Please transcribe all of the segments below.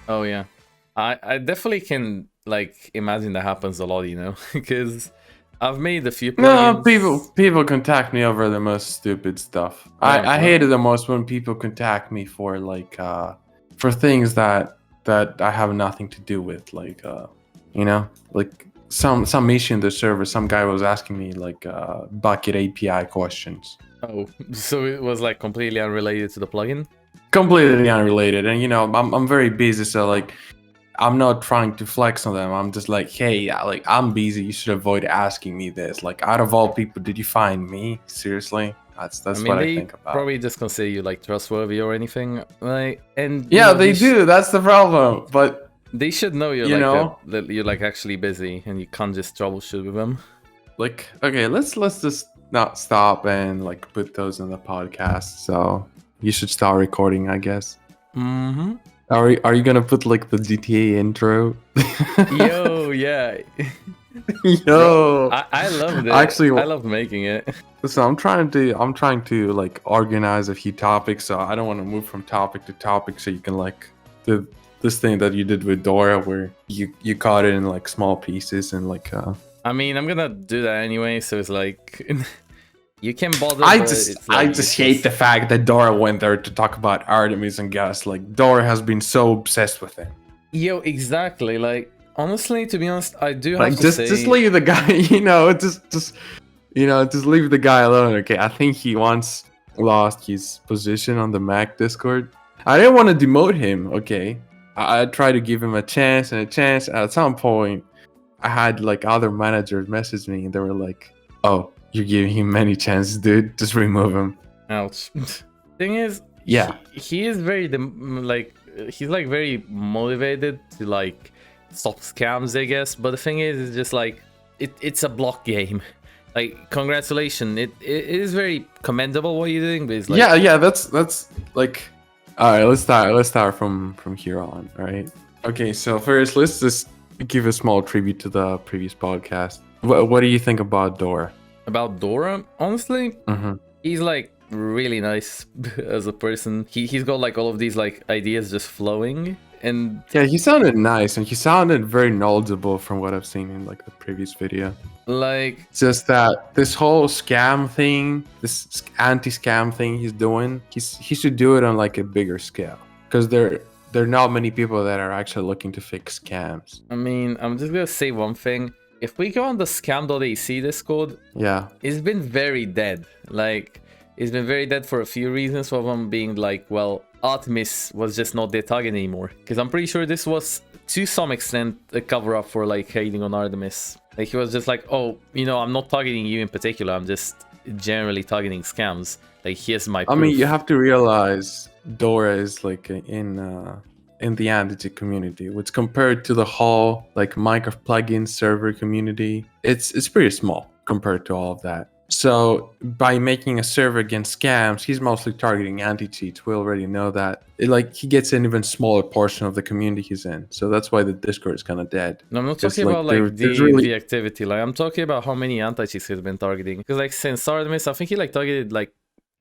Oh yeah, I definitely can like imagine that happens a lot, because I've made a few No, plugins. people contact me over the most stupid stuff. Yeah, I hate well, it the most when people contact me for for things that I have nothing to do with, like some issue in the server. Some guy was asking me bucket API questions. oh, so it was like completely unrelated to the plugin. Completely unrelated, and I'm very busy, so like I'm not trying to flex on them. I'm just like, hey, yeah, like I'm busy. You should avoid asking me this. Like, out of all people, did you find me? Seriously, I that's mean, what I they think about. probably just consider you like trustworthy or anything, like, and Yeah, they do. That's the problem. But they should know you're you like know, that you're like actually busy and you can't just troubleshoot with them. like, okay, let's just not stop and like put those in the podcast. So you should start recording, I guess. Mm-hmm. Are you gonna put like the GTA intro? Yo, yeah. Bro, Yo, I loved it. actually, I loved making it. so I'm trying to like organize a few topics, so I don't want to move from topic to topic. So you can like do this thing that you did with Dora, where you cut it in like small pieces and like. I mean, I'm gonna do that anyway, so it's like you can bother, but it's like I just hate the fact that Dora went there to talk about Artemis and Gus. Like Dora has been so obsessed with him. Yo, exactly. Like, honestly, to be honest, I do have Like to just say, leave the guy. Just leave the guy alone. Okay, I think he once lost his position on the Mac Discord. I didn't want to demote him. Okay, I tried to give him a chance and a chance. At some point, I had like other managers message me and they were like, "Oh, you're giving him many chances, dude. Just remove him." ouch. Thing is, Yeah. he is very like he's like very motivated to like stop scams, I guess. But the thing is, it's just like it's a block game. Like, congratulations, it is very commendable what you're doing, but it's like, Yeah. That's like. All right, let's start from here on. All right. Okay, so first, let's just give a small tribute to the previous podcast. What do you think about Dora? about Dora, honestly, Mm-hmm. he's like really nice as a person. He's got like all of these like ideas just flowing, and Yeah, he sounded nice and he sounded very knowledgeable from what I've seen in like the previous video. like, Just that this whole scam thing, this anti-scam thing he's doing, he should do it on like a bigger scale because there are not many people that are actually looking to fix scams. I mean, I'm just gonna say one thing. If we go on the scam.ac Discord, Yeah. it's been very dead. Like, it's been very dead for a few reasons. One of them being like, well, Artemis was just not their target anymore. Because I'm pretty sure this was, to some extent, a cover-up for like hating on Artemis. Like, he was just like, oh, I'm not targeting you in particular. I'm just generally targeting scams. Like, here's my proof. I mean, you have to realize Dora is like in the Anticheat community, which compared to the whole like Minecraft plugin server community, it's pretty small compared to all of that. So by making a server against scams, he's mostly targeting anti-cheats. We already know that. He gets an even smaller portion of the community he's in. So that's why the Discord is kind of dead. No, I'm not 'Cause, talking about like there's really the activity. Like, I'm talking about how many anti-cheats he's been targeting. Because like since Artemis, I think he like targeted like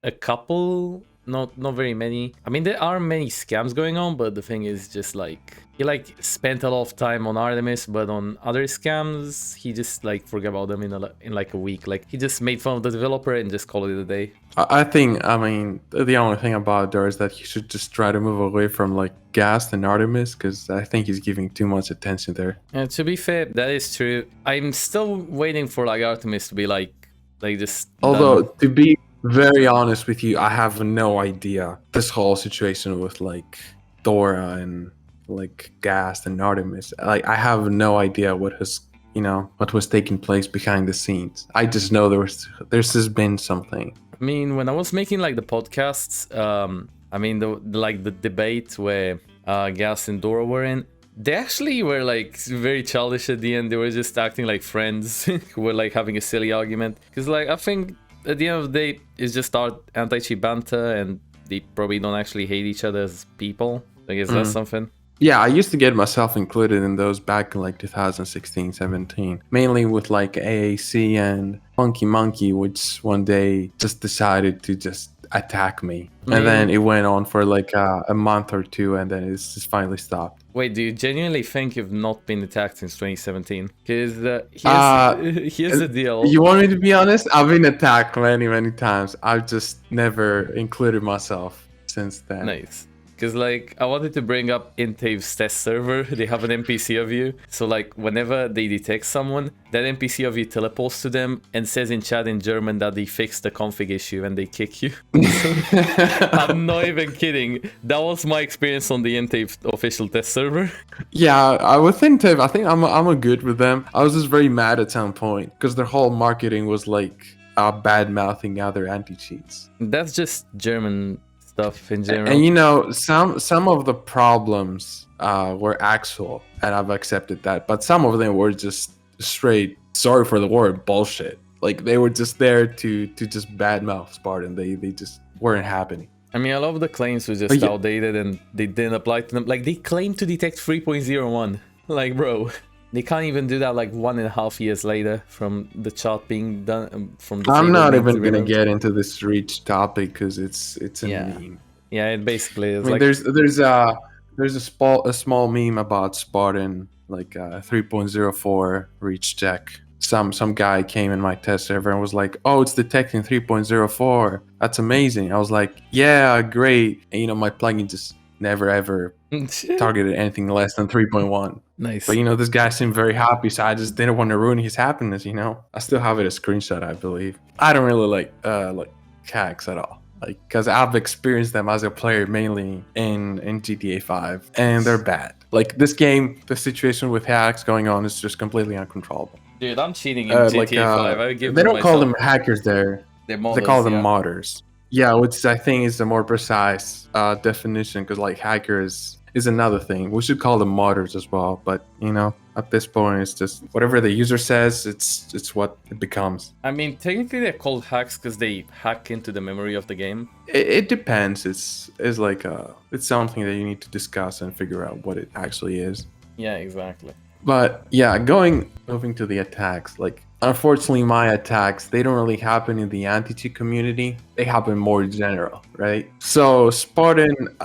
a couple, not very many. I mean, there are many scams going on, but the thing is just like he like spent a lot of time on Artemis, but on other scams he just like forgot about them in like a week. Like, he just made fun of the developer and just called it a day. I mean, the only thing about Dora is that he should just try to move away from like Gas and Artemis, because I think he's giving too much attention there. And to be fair, that is true. I'm still waiting for like Artemis to be like just Although, done. to be very honest with you, I have no idea this whole situation with like Dora and like Gas and Artemis. Like, I have no idea what was taking place behind the scenes. I just know there's just been something. I mean, when I was making like the podcasts, I mean the debate where Gas and Dora were in, they actually were like very childish at the end. They were just acting like friends who were like having a silly argument. Because like, I think at the end of the day, it's just our anti-cheat banter, and they probably don't actually hate each other as people. I guess that's something. Yeah, I used to get myself included in those back in like 2016, 17. Mainly with like AAC and Funky Monkey, which one day just decided to just attack me. Man. And then it went on for like a month or two, and then it's just finally stopped. Wait, do you genuinely think you've not been attacked since 2017? Because here's the deal. You want me to be honest? I've been attacked many times. I've just never included myself since then. Nice. Because, like, I wanted to bring up Intave's test server. They have an NPC of you. So, like, whenever they detect someone, that NPC of you teleports to them and says in chat in German that they fixed the config issue and they kick you. I'm not even kidding. That was my experience on the Intave official test server. Yeah, I with Intave, I think I'm a good with them. I was just very mad at some point because their whole marketing was like bad mouthing other anti-cheats. That's just German stuff in general. And you know, some of the problems were actual, and I've accepted that. But some of them were just straight, sorry for the word, bullshit. Like they were just there to just badmouth Spartan. They just weren't happening. I mean, a lot of the claims were just outdated and they didn't apply to them. Like they claimed to detect 3.01. Like, bro, they can't even do that like 1.5 years later from the chart being done. I'm not even gonna get into this reach topic because it's a meme. Yeah, it basically is. I mean, like... there's a small meme about Spartan, like 3.04 reach check. Some guy came in my test server and was like, "Oh, it's detecting 3.04. That's amazing." I was like, "Yeah, great." And you know, my plugin just never ever targeted anything less than 3.1. Nice. But you know, this guy seemed very happy, so I just didn't want to ruin his happiness. You know, I still have it a screenshot, I believe. I don't really like hacks at all, like because I've experienced them as a player mainly in GTA 5, and they're bad. Like this game, the situation with hacks going on is just completely uncontrollable. Dude, I'm cheating in GTA 5. I give they don't call them hackers there. They're modders, they call them modders. Yeah, which I think is a more precise definition, because like hackers is another thing. We should call them modders as well. But you know, at this point, it's just whatever the user says. It's what it becomes. I mean, technically they're called hacks because they hack into the memory of the game. It depends. It's like it's something that you need to discuss and figure out what it actually is. Yeah, exactly. But yeah, moving to the attacks, like unfortunately my attacks, they don't really happen in the Anticheat community. They happen more general, right? So Spartan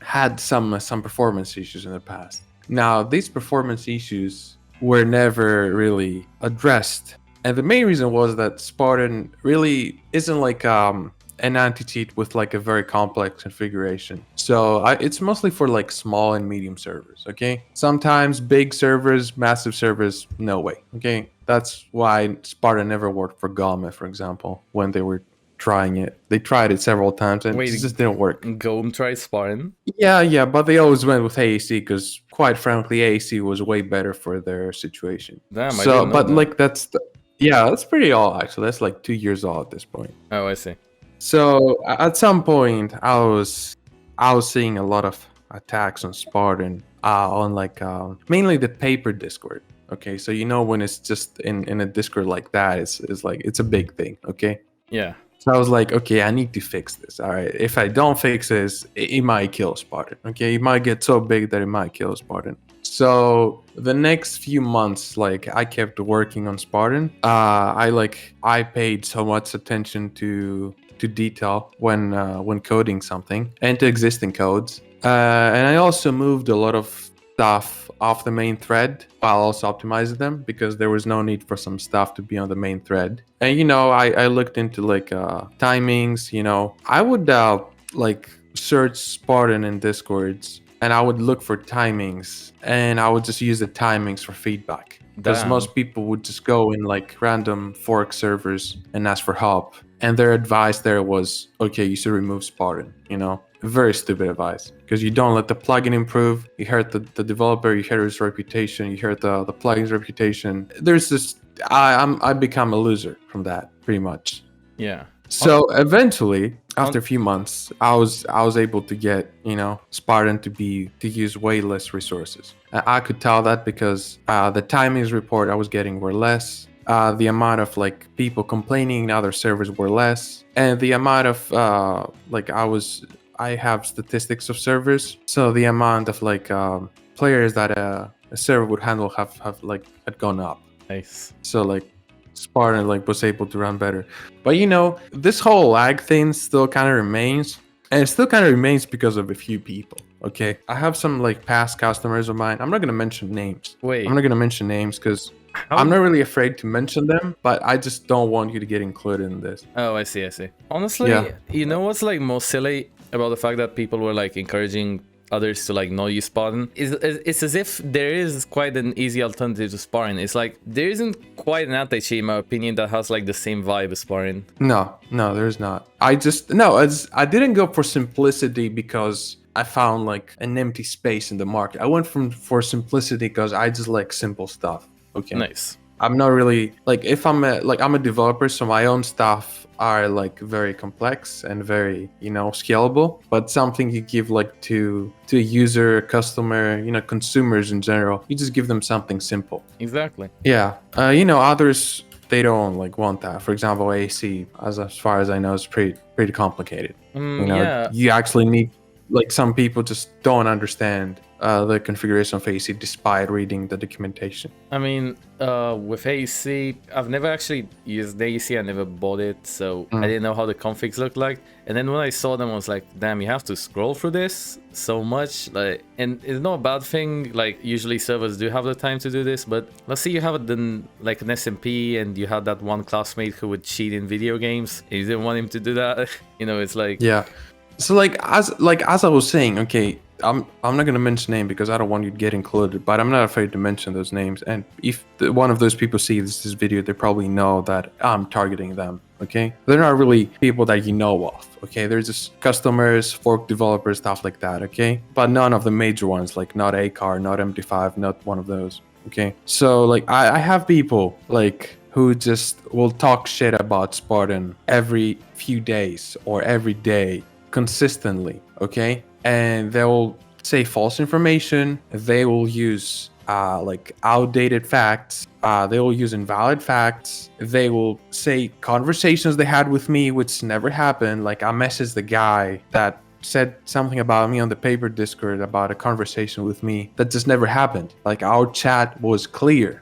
had some performance issues in the past. Now these performance issues were never really addressed. And the main reason was that Spartan really isn't like an anti-cheat with like a very complex configuration. So it's mostly for like small and medium servers, okay? Sometimes big servers, massive servers, no way, okay? That's why Spartan never worked for Gome, for example, when they were trying it. They tried it several times and it just didn't work. Gome tried Spartan? Yeah, but they always went with AAC because quite frankly, AAC was way better for their situation. Damn, so, I didn't know but that. like that's pretty old actually. That's like 2 years old at this point. Oh, I see. So at some point, I was seeing a lot of attacks on Spartan on like mainly the paper Discord. Okay, so you know when it's just in a Discord like that, it's like it's a big thing. Okay. Yeah. So I was like, okay, I need to fix this. All right, if I don't fix this, it might kill Spartan. Okay, it might get so big that it might kill Spartan. So the next few months, like I kept working on Spartan. I paid so much attention to detail when coding something and to existing codes, and I also moved a lot of stuff off the main thread while also optimizing them because there was no need for some stuff to be on the main thread. And you know, I looked into like timings. You know, I would like search Spartan in Discords and I would look for timings and I would just use the timings for feedback. Because most people would just go in like random fork servers and ask for help. And their advice there was, okay, you should remove Spartan, you know? Very stupid advice. Because you don't let the plugin improve. You hurt the developer, you hurt his reputation, you hurt the plugin's reputation. There's just, I become a loser from that, pretty much. Yeah. So eventually, after a few months, I was able to get, you know, Spartan to use way less resources. I could tell that because the timings report I was getting were less. The amount of like people complaining in other servers were less, and the amount of I have statistics of servers, so the amount of like players that a server would handle had gone up. Nice. So like Spartan like was able to run better. But this whole lag thing still kind of remains, and it still kind of remains because of a few people. Okay, I have some like past customers of mine. I'm not gonna mention names. Wait. I'm not gonna mention names because I'm not really afraid to mention them, but I just don't want you to get included in this. Oh, I see. Honestly, you know what's like most silly about the fact that people were like encouraging others to like not use Spartan? It's as if there is quite an easy alternative to Spartan. It's like there isn't quite an anti-cheat, in my opinion, that has like the same vibe as Spartan. No, there's not. I didn't go for simplicity because I found like an empty space in the market. I went for simplicity because I just like simple stuff. Okay. Nice. I'm not really like, if I'm a developer, so my own stuff are like very complex and very scalable, but something you give like to a user, customer, consumers in general, you just give them something simple. Exactly. Yeah. Others, they don't like want that. For example, AC, as far as I know, is pretty complicated. Yeah. You actually need, like, some people just don't understand the configuration of AC despite reading the documentation. I mean, with AC, I've never actually used the AC. I never bought it, so I didn't know how the configs looked like. And then when I saw them, I was like, damn, you have to scroll through this so much. Like, and it's not a bad thing. Like, usually servers do have the time to do this, but let's say you have it done like an SMP and you had that one classmate who would cheat in video games and you didn't want him to do that. It's like... Yeah. So as I was saying, okay, I'm not gonna mention name because I don't want you to get included, but I'm not afraid to mention those names. And if one of those people see this video, they probably know that I'm targeting them. Okay, they're not really people that you know of. Okay, they're just customers, fork developers, stuff like that. Okay, but none of the major ones, like not ACAR, not MD5, not one of those. Okay, so like I have people like who just will talk shit about Spartan every few days or every day consistently. Okay, and they will say false information. They will use like outdated facts. They will use invalid facts. They will say conversations they had with me which never happened. Like, I messaged the guy that said something about me on the paper Discord about a conversation with me that just never happened. Like, our chat was clear.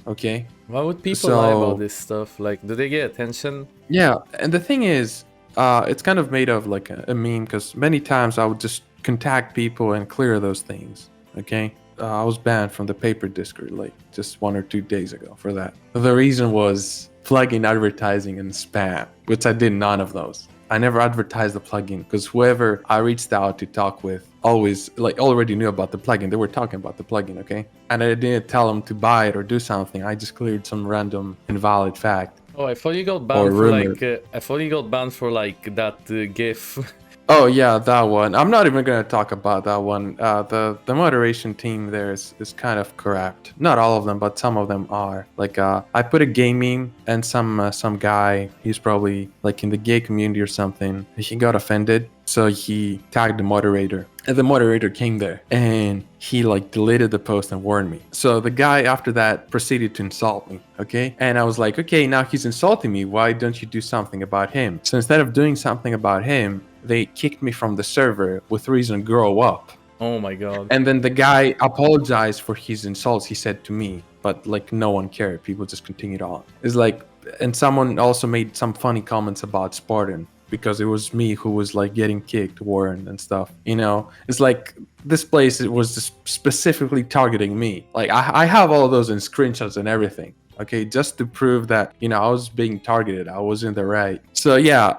Okay, why would people lie about this stuff? Like, do they get attention? Yeah, and the thing is, it's kind of made of like a meme, because many times I would just contact people and clear those things. Okay, I was banned from the paper Discord like just 1 or 2 days ago for that. The reason was plugin advertising and spam, which I did none of those. I never advertised the plugin because whoever I reached out to talk with always like already knew about the plugin. They were talking about the plugin, okay? And I didn't tell them to buy it or do something. I just cleared some random invalid fact. Oh, I thought you got banned for like I thought you got banned for like that GIF. Oh yeah, that one. I'm not even gonna talk about that one. The moderation team there is kind of corrupt. Not all of them, but some of them are. Like I put a gay meme and some guy, he's probably like in the gay community or something. He got offended, so he tagged the moderator. And the moderator came there and he like deleted the post and warned me. So the guy after that proceeded to insult me, okay? And I was like, okay, now he's insulting me. Why don't you do something about him? So instead of doing something about him, they kicked me from the server with reason grow up. Oh my god. And then the guy apologized for his insults he said to me, but like no one cared. People just continued on. It's like, and someone also made some funny comments about Spartan, because it was me who was like getting kicked, warned and stuff. You know, it's like this place, it was just specifically targeting me. Like I have all of those in screenshots and everything. Okay, just to prove that, you know, I was being targeted. I was in the right. So yeah,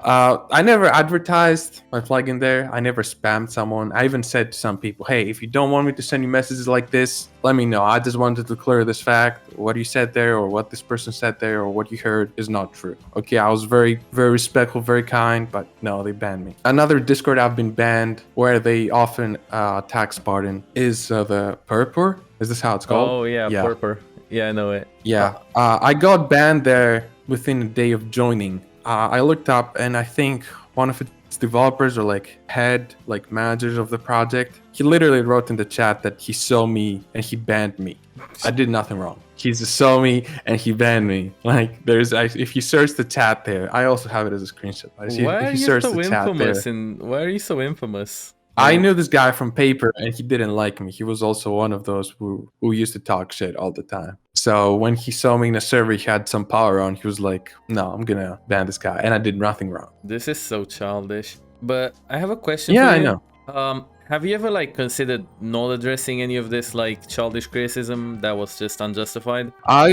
I never advertised my plugin there. I never spammed someone. I even said to some people, hey, if you don't want me to send you messages like this, let me know. I just wanted to clear this fact. What you said there, or what this person said there, or what you heard is not true. Okay, I was very, very respectful, very kind, but no, they banned me. Another Discord I've been banned where they often attack Spartan is the Purpur. Is this how it's called? Oh yeah, Purpur. Yeah, I know it. Yeah, I got banned there within a day of joining. I looked up and I think one of its developers or like head, like managers of the project, he literally wrote in the chat that he saw me and he banned me. I did nothing wrong. He just saw me and he banned me. Like, if you search the chat there, I also have it as a screenshot. Why are you so infamous? Why are you so infamous? I knew this guy from paper and he didn't like me. He was also one of those who used to talk shit all the time. So when he saw me in a server, he had some power on. He was like, "No, I'm gonna ban this guy," and I did nothing wrong. This is so childish. But I have a question Yeah, for I you. know. Have you ever like considered not addressing any of this like childish criticism that was just unjustified? I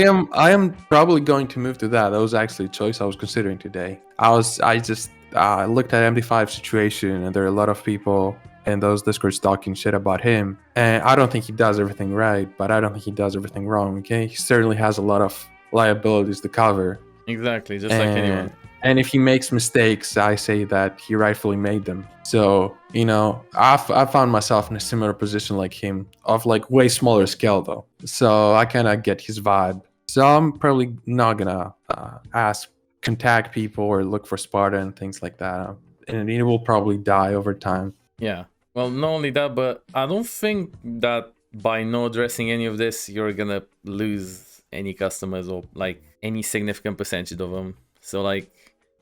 am probably going to move to that. That was actually a choice I was considering today. I just looked at MD5 situation, and there are a lot of people in those discords talking shit about him. And I don't think he does everything right, but I don't think he does everything wrong. Okay, he certainly has a lot of liabilities to cover. Exactly, just like anyone. And if he makes mistakes, I say that he rightfully made them. So, I found myself in a similar position like him, of like way smaller scale though. So I kind of get his vibe. So I'm probably not gonna contact people or look for Spartan and things like that. And it will probably die over time. Yeah. Well, not only that, but I don't think that by not addressing any of this, you're gonna lose any customers or like any significant percentage of them. So like,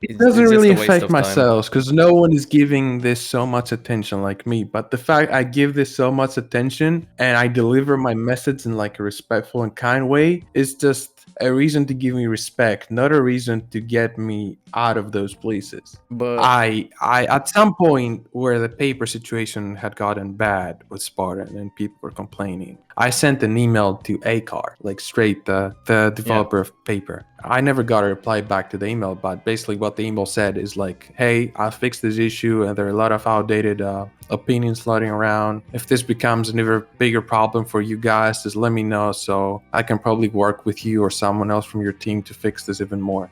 it doesn't it's just really a waste affect of my time. sales because no one is giving this so much attention like me. But the fact I give this so much attention and I deliver my message in like a respectful and kind way is just a reason to give me respect, not a reason to get me out of those places. But I at some point where the paper situation had gotten bad with Spartan and people were complaining, I sent an email to ACAR, like straight the developer of paper. I never got a reply back to the email, but basically what the email said is like, hey, I fixed this issue and there are a lot of outdated opinions floating around. If this becomes an even bigger problem for you guys, just let me know so I can probably work with you or someone else from your team to fix this even more.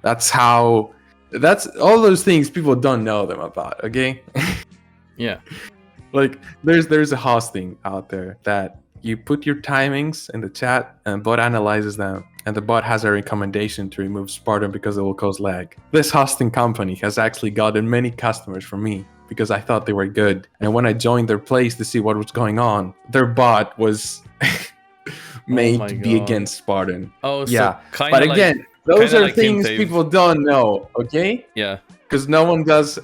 That's all those things people don't know them about, okay? yeah. Like there's a hosting out there that you put your timings in the chat and bot analyzes them, and the bot has a recommendation to remove Spartan because it will cause lag. This hosting company has actually gotten many customers from me because I thought they were good. And when I joined their place to see what was going on, their bot was made to be against Spartan. Oh, yeah. So but again, those are like things people don't know, okay? Yeah. Because no one knows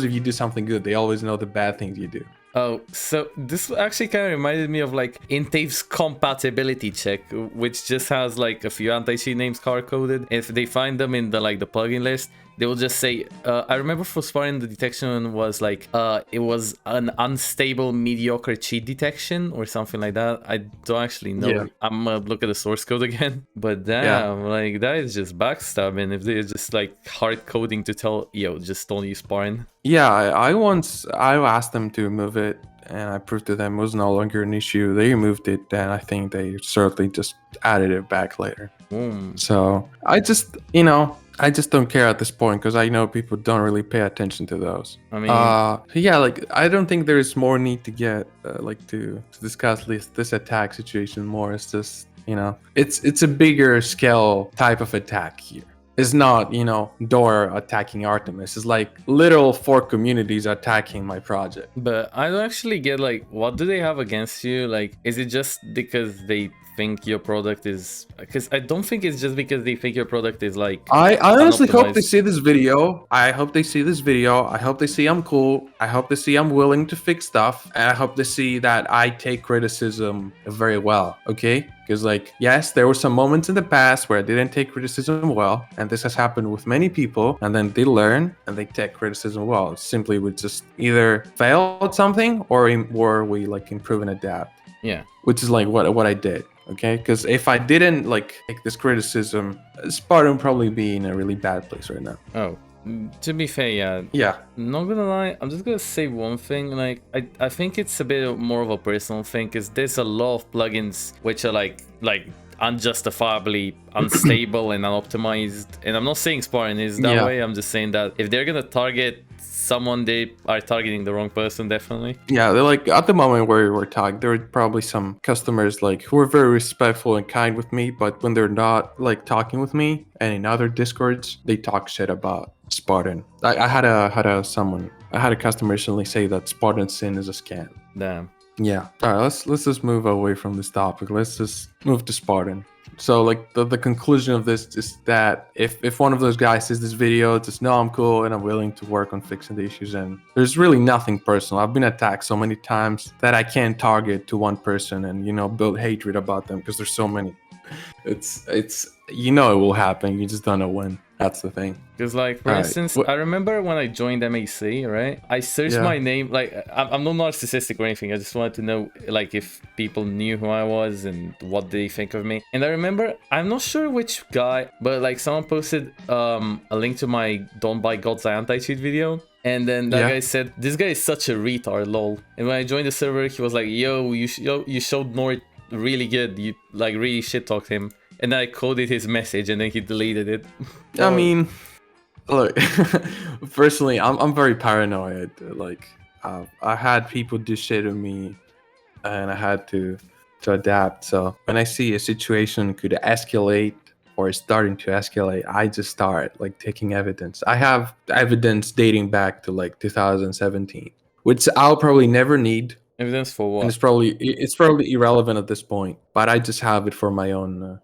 if you do something good. They always know the bad things you do. Oh, so this actually kind of reminded me of like Intave's compatibility check, which just has like a few anti-cheat names hard-coded. If they find them in the plugin list, they will just say, I remember for Spartan, the detection was like, it was an unstable mediocre cheat detection or something like that. I don't actually know. Yeah. I'm gonna look at the source code again. But damn, like that is just backstabbing if they're just like hard coding to tell, yo, just don't use Spartan. Yeah, I asked them to remove it and I proved to them it was no longer an issue. They removed it and I think they certainly just added it back later. So I just don't care at this point because I know people don't really pay attention to those. I mean, I don't think there's more need to get to discuss this attack situation more. It's just it's a bigger scale type of attack here. It's not Dora attacking Artemis. It's like literal 4 communities attacking my project. But I don't actually get what do they have against you? Like, is it just because they think your product is, because I don't think it's just because they think your product is like I honestly hope they see this video. I hope they see this video. I hope they see I'm cool. I hope they see I'm willing to fix stuff, and I hope they see that I take criticism very well, okay? Because yes, there were some moments in the past where I didn't take criticism well, and this has happened with many people, and then they learn and they take criticism well. It's simply we just either fail at something or we improve and adapt. Yeah. Which is what I did. Okay, because if I didn't take this criticism, Spartan would probably be in a really bad place right now. Oh, to be fair, yeah. Not gonna lie, I'm just gonna say one thing. I think it's a bit more of a personal thing, because there's a lot of plugins which are like unjustifiably unstable and unoptimized. And I'm not saying Spartan is that way. I'm just saying that if they're gonna target someone, they are targeting the wrong person, definitely. Yeah, they're at the moment where we're talking, there are probably some customers who are very respectful and kind with me, but when they're not talking with me and in other discords, they talk shit about Spartan. I had a customer recently say that Spartan Sin is a scam. Damn. Yeah. All right, let's just move away from this topic. Let's just move to Spartan. So like the conclusion of this is that if one of those guys sees this video, just know I'm cool and I'm willing to work on fixing the issues. And there's really nothing personal. I've been attacked so many times that I can't target to one person and build hatred about them because there's so many. It's it will happen. You just don't know when. That's the thing. Because, like, for instance, I remember when I joined MAC, right? I searched my name. Like, I'm not narcissistic or anything. I just wanted to know, like, if people knew who I was and what they think of me. And I remember, I'm not sure which guy, but, like, someone posted a link to my Don't Buy God's Anticheat video. And then that guy said, this guy is such a retard, lol. And when I joined the server, he was like, yo, you showed Nord really good. You, like, really shit-talked him. And then I coded his message, and then he deleted it. I mean, look, personally, I'm very paranoid. Like, I had people do shit to me, and I had to adapt. So when I see a situation could escalate or is starting to escalate, I just start like taking evidence. I have evidence dating back to like 2017, which I'll probably never need. Evidence for what? And it's probably irrelevant at this point, but I just have it for my own,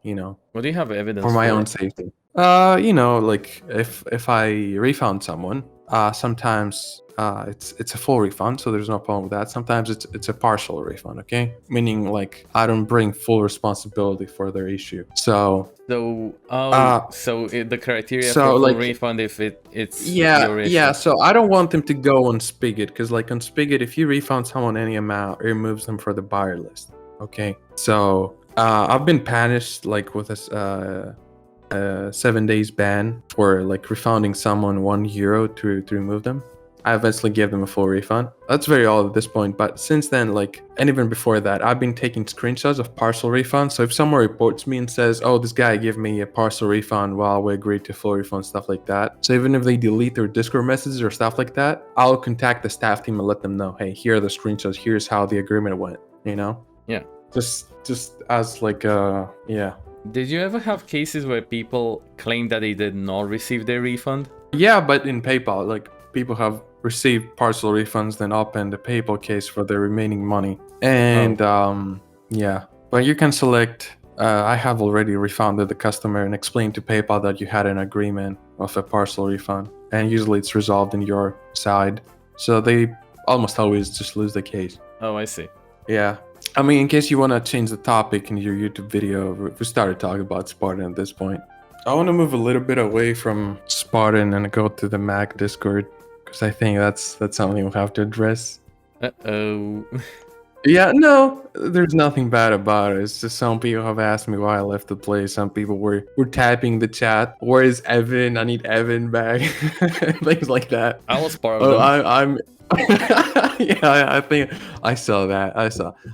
What do you have evidence for my own safety. Like if I refund someone, sometimes it's a full refund, so there's no problem with that. Sometimes it's a partial refund, okay? Meaning like I don't bring full responsibility for their issue. So the criteria for full refund if it's your issue. Yeah, so I don't want them to go on Spigot, because like on Spigot, if you refund someone any amount, it removes them for the buyer list. Okay, so I've been punished like with a 7 days ban for like refunding someone €1 to remove them. I eventually gave them a full refund. That's very old at this point, but since then, like, and even before that, I've been taking screenshots of partial refunds. So if someone reports me and says, oh, this guy gave me a partial refund while we agreed to full refund, stuff like that. So even if they delete their Discord messages or stuff like that, I'll contact the staff team and let them know, hey, here are the screenshots, here's how the agreement went, Yeah. Just as like, yeah. Did you ever have cases where people claim that they did not receive their refund? Yeah, but in PayPal, like, people have received partial refunds, then open the PayPal case for the remaining money. And yeah, but you can select, I have already refunded the customer and explained to PayPal that you had an agreement of a partial refund. And usually it's resolved in your side. So they almost always just lose the case. Oh, I see. Yeah. I mean, in case you want to change the topic in your YouTube video, we started talking about Spartan at this point. I want to move a little bit away from Spartan and go to the Mac Discord, because I think that's something we'll have to address. Uh-oh. Yeah, no, there's nothing bad about it. It's just some people have asked me why I left the place. Some people were typing the chat, where is Evan? I need Evan back. Things like that. I was part of them. I'm yeah, I think I saw that.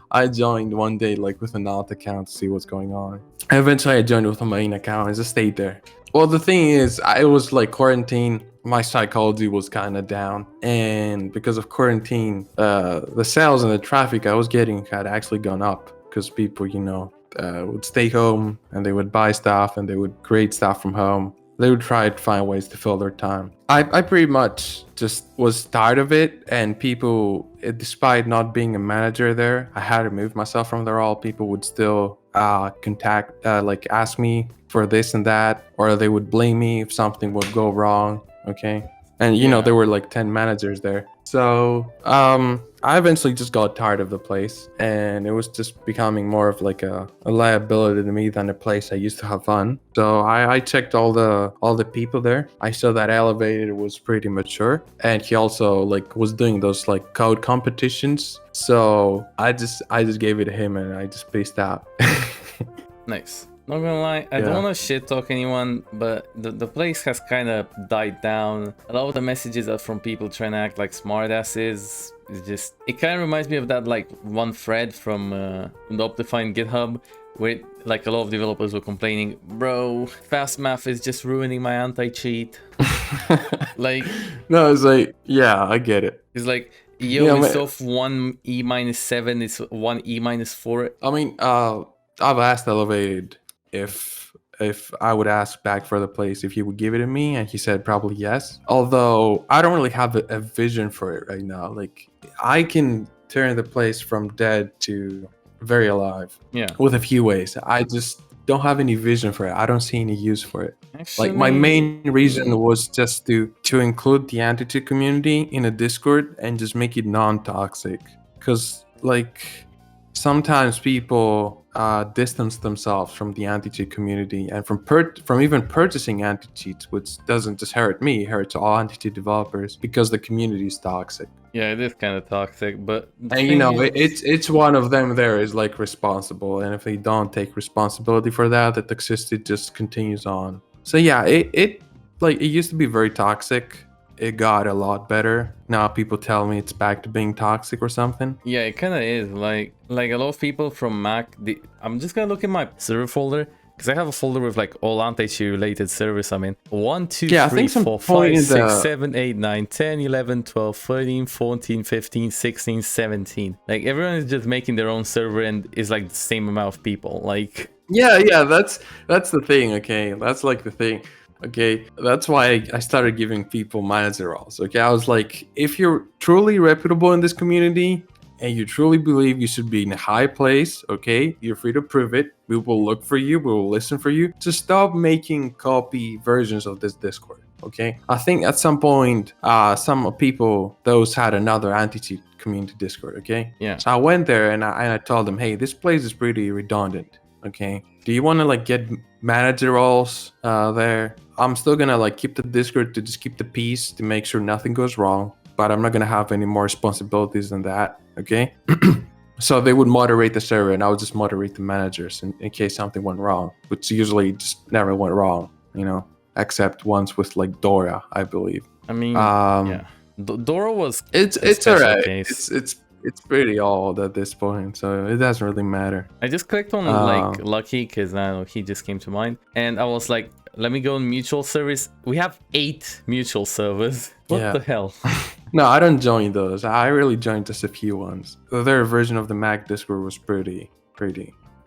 I joined one day like with an alt account to see what's going on. Eventually I joined with a main account and just stayed there. Well, the thing is, I was like quarantine. My psychology was kind of down, and because of quarantine, the sales and the traffic I was getting had actually gone up, because people, would stay home and they would buy stuff and they would create stuff from home. They would try to find ways to fill their time. I pretty much just was tired of it, and people, despite not being a manager there, I had to move myself from there all. People would still contact, like ask me for this and that, or they would blame me if something would go wrong. Okay. And there were like 10 managers there. So I eventually just got tired of the place, and it was just becoming more of like a liability to me than a place I used to have fun. So I checked all the people there. I saw that Elevated was pretty mature, and he also like was doing those like code competitions. So I just gave it to him, and I just peaced out. Nice. Not gonna lie, I don't want to shit talk anyone, but the place has kind of died down. A lot of the messages are from people trying to act like smartasses. It kind of reminds me of that like one thread from the Optifine GitHub, where like a lot of developers were complaining, bro, fast math is just ruining my anti-cheat. Like, no, it's like, yeah, I get it. It's like, yo, instead of 1 E-7, it's 1 E-4. I mean, I've asked Elevated if I would ask back for the place if he would give it to me, and he said probably yes. Although I don't really have a vision for it right now. Like, I can turn the place from dead to very alive. Yeah. With a few ways. don't have any vision for it. I don't see any use for it. Actually, Like my main reason was just to include the Anticheat community in a Discord and just make it non-toxic. Because like sometimes people distance themselves from the anti-cheat community and from even purchasing anti-cheats, which doesn't just hurt me, it hurts all anti-cheat developers because the community is toxic. yeah, it is kind of toxic, but And it's one of them there is like responsible, and if they don't take responsibility for that, the toxicity just continues on. So yeah, it like it used to be very toxic. It got a lot better. Now people tell me it's back to being toxic or something. yeah, it kind of is. Like a lot of people from Mac. I'm just gonna look in my server folder because I have a folder with like all anti-cheat related servers. I mean, 1, 2, 3, 4, 5, 6, 7, 8, 9, 10, 11, 12, 13, 14, 15, 16, 17. Like everyone is just making their own server and is like the same amount of people. Like Yeah, that's the thing. Okay, that's like the thing. Okay, that's why I started giving people manager roles. Okay, I was like, if you're truly reputable in this community and you truly believe you should be in a high place, okay, you're free to prove it. We will look for you. We will listen for you. Just stop making copy versions of this Discord. Okay, I think at some point, some people those had another anti-cheat community Discord. Okay, yeah, so I went there and I told them, hey, this place is pretty redundant. Okay, do you want to like get manager roles there? I'm still gonna like keep the Discord to just keep the peace to make sure nothing goes wrong, but I'm not gonna have any more responsibilities than that. Okay. So they would moderate the server and I would just moderate the managers in case something went wrong, which usually just never went wrong, you know, except once with like Dora, I believe. I mean, yeah, Dora was it's alright. It's pretty old at this point, so it doesn't really matter. I just clicked on like Lucky because he just came to mind, and I was like, let me go on mutual service. We have 8 mutual servers. What the hell? No, I don't join those. I really joined just a few ones. Their version of the Mac Discord was pretty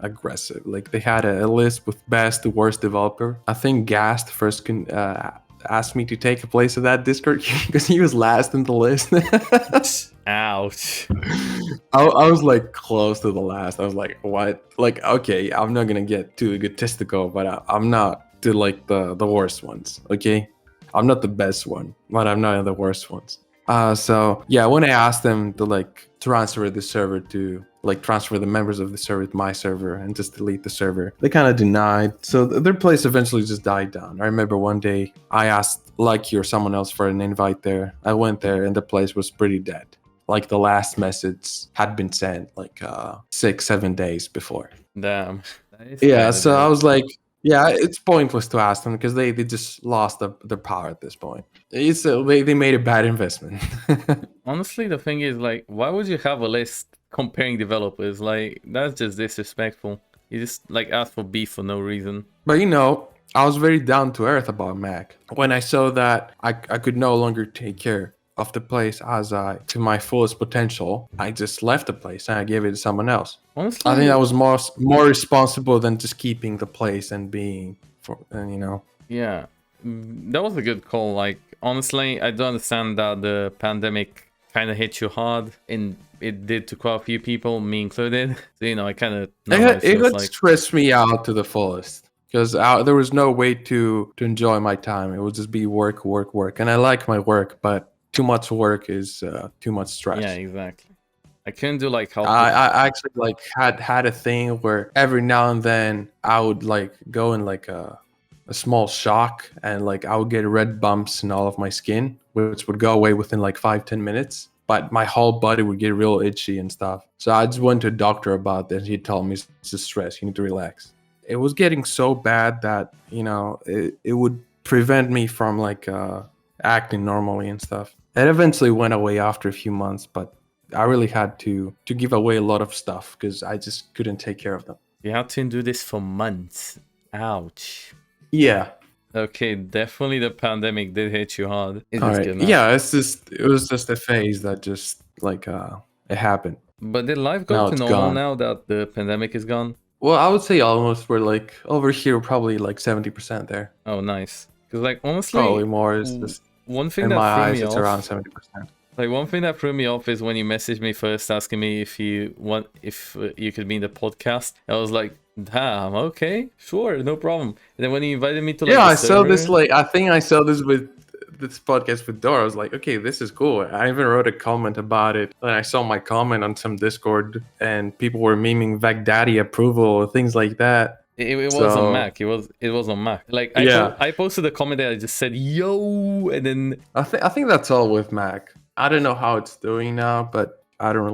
aggressive. Like they had a list with best to worst developer. I think Gast first asked me to take a place of that Discord because he was last in the list. Ouch. I was like close to the last. I was like, what? Like, okay, I'm not gonna get too egotistical, but I'm not to like the worst ones. Okay, I'm not the best one, but I'm not the worst ones. So yeah, when I asked them to like transfer the server to like transfer the members of the server to my server and just delete the server, they kind of denied. So their place eventually just died down. I remember one day I asked Lucky or someone else for an invite there. I went there and the place was pretty dead. Like the last message had been sent like 6-7 days before. Damn. Yeah, so I was like, yeah, it's pointless to ask them because they just lost their power at this point. It's they made a bad investment. Honestly, the thing is, like, why would you have a list comparing developers? Like, that's just disrespectful. You just like ask for beef for no reason. But you know, I was very down to earth about Mac. When I saw that I could no longer take care of the place to my fullest potential, I just left the place and I gave it to someone else. Honestly, I think that was more responsible than just keeping the place and being you know. Yeah, that was a good call. Like, honestly, I do understand that the pandemic kind of hit you hard, and it did to quite a few people, me included. So, you know, I kind of it stressed me out to the fullest because there was no way to enjoy my time. It would just be work, and I like my work, but too much work is too much stress. Yeah, exactly. I couldn't do like how I actually like had a thing where every now and then I would like go in like a small shock and like I would get red bumps in all of my skin, which would go away within like 5-10 minutes. But my whole body would get real itchy and stuff. So I just went to a doctor about this. He told me it's just stress. You need to relax. It was getting so bad that, you know, it would prevent me from like acting normally and stuff. It eventually went away after a few months, but I really had to give away a lot of stuff because I just couldn't take care of them. You had to do this for months. Ouch. Yeah. Okay, definitely the pandemic did hit you hard. All right. Yeah, it was just a phase that just like it happened. But did life go to normal now that the pandemic is gone? Well, I would say almost. We're like over here, probably like 70% there. Oh, nice. Because like honestly, probably more is just one thing in that my threw eyes, me it's off, around 70%. Like one thing that threw me off is when you messaged me first asking me if you you could be in the podcast. I was like, damn, okay, sure, no problem. And then when you invited me to like Yeah, the I saw this. server, Like, I think I saw this with this podcast with Dora. I was like, okay, this is cool. I even wrote a comment about it. And I saw my comment on some Discord, and people were memeing Vagdedes approval, things like that. it was on So Mac. It was on Mac. Like yeah, I posted a comment that I just said yo, and then I think that's all with Mac. I don't know how it's doing now, but I don't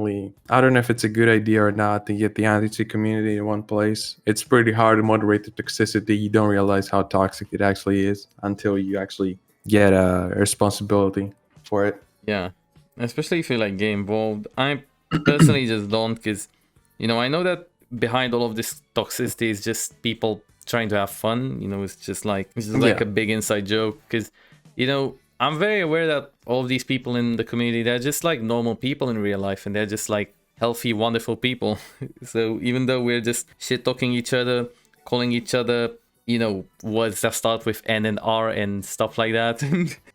know if it's a good idea or not to get the Anticheat community in one place. It's pretty hard to moderate the toxicity. You don't realize how toxic it actually is until you actually get a responsibility for it. yeah, especially if you like get involved. I personally just don't, because I know that behind all of this toxicity is just people trying to have fun. It's just like Yeah. a big inside joke, because I'm very aware that all of these people in the community, they're just like normal people in real life, and they're just like healthy, wonderful people. So even though we're just shit talking each other, calling each other, words that start with N and R and stuff like that,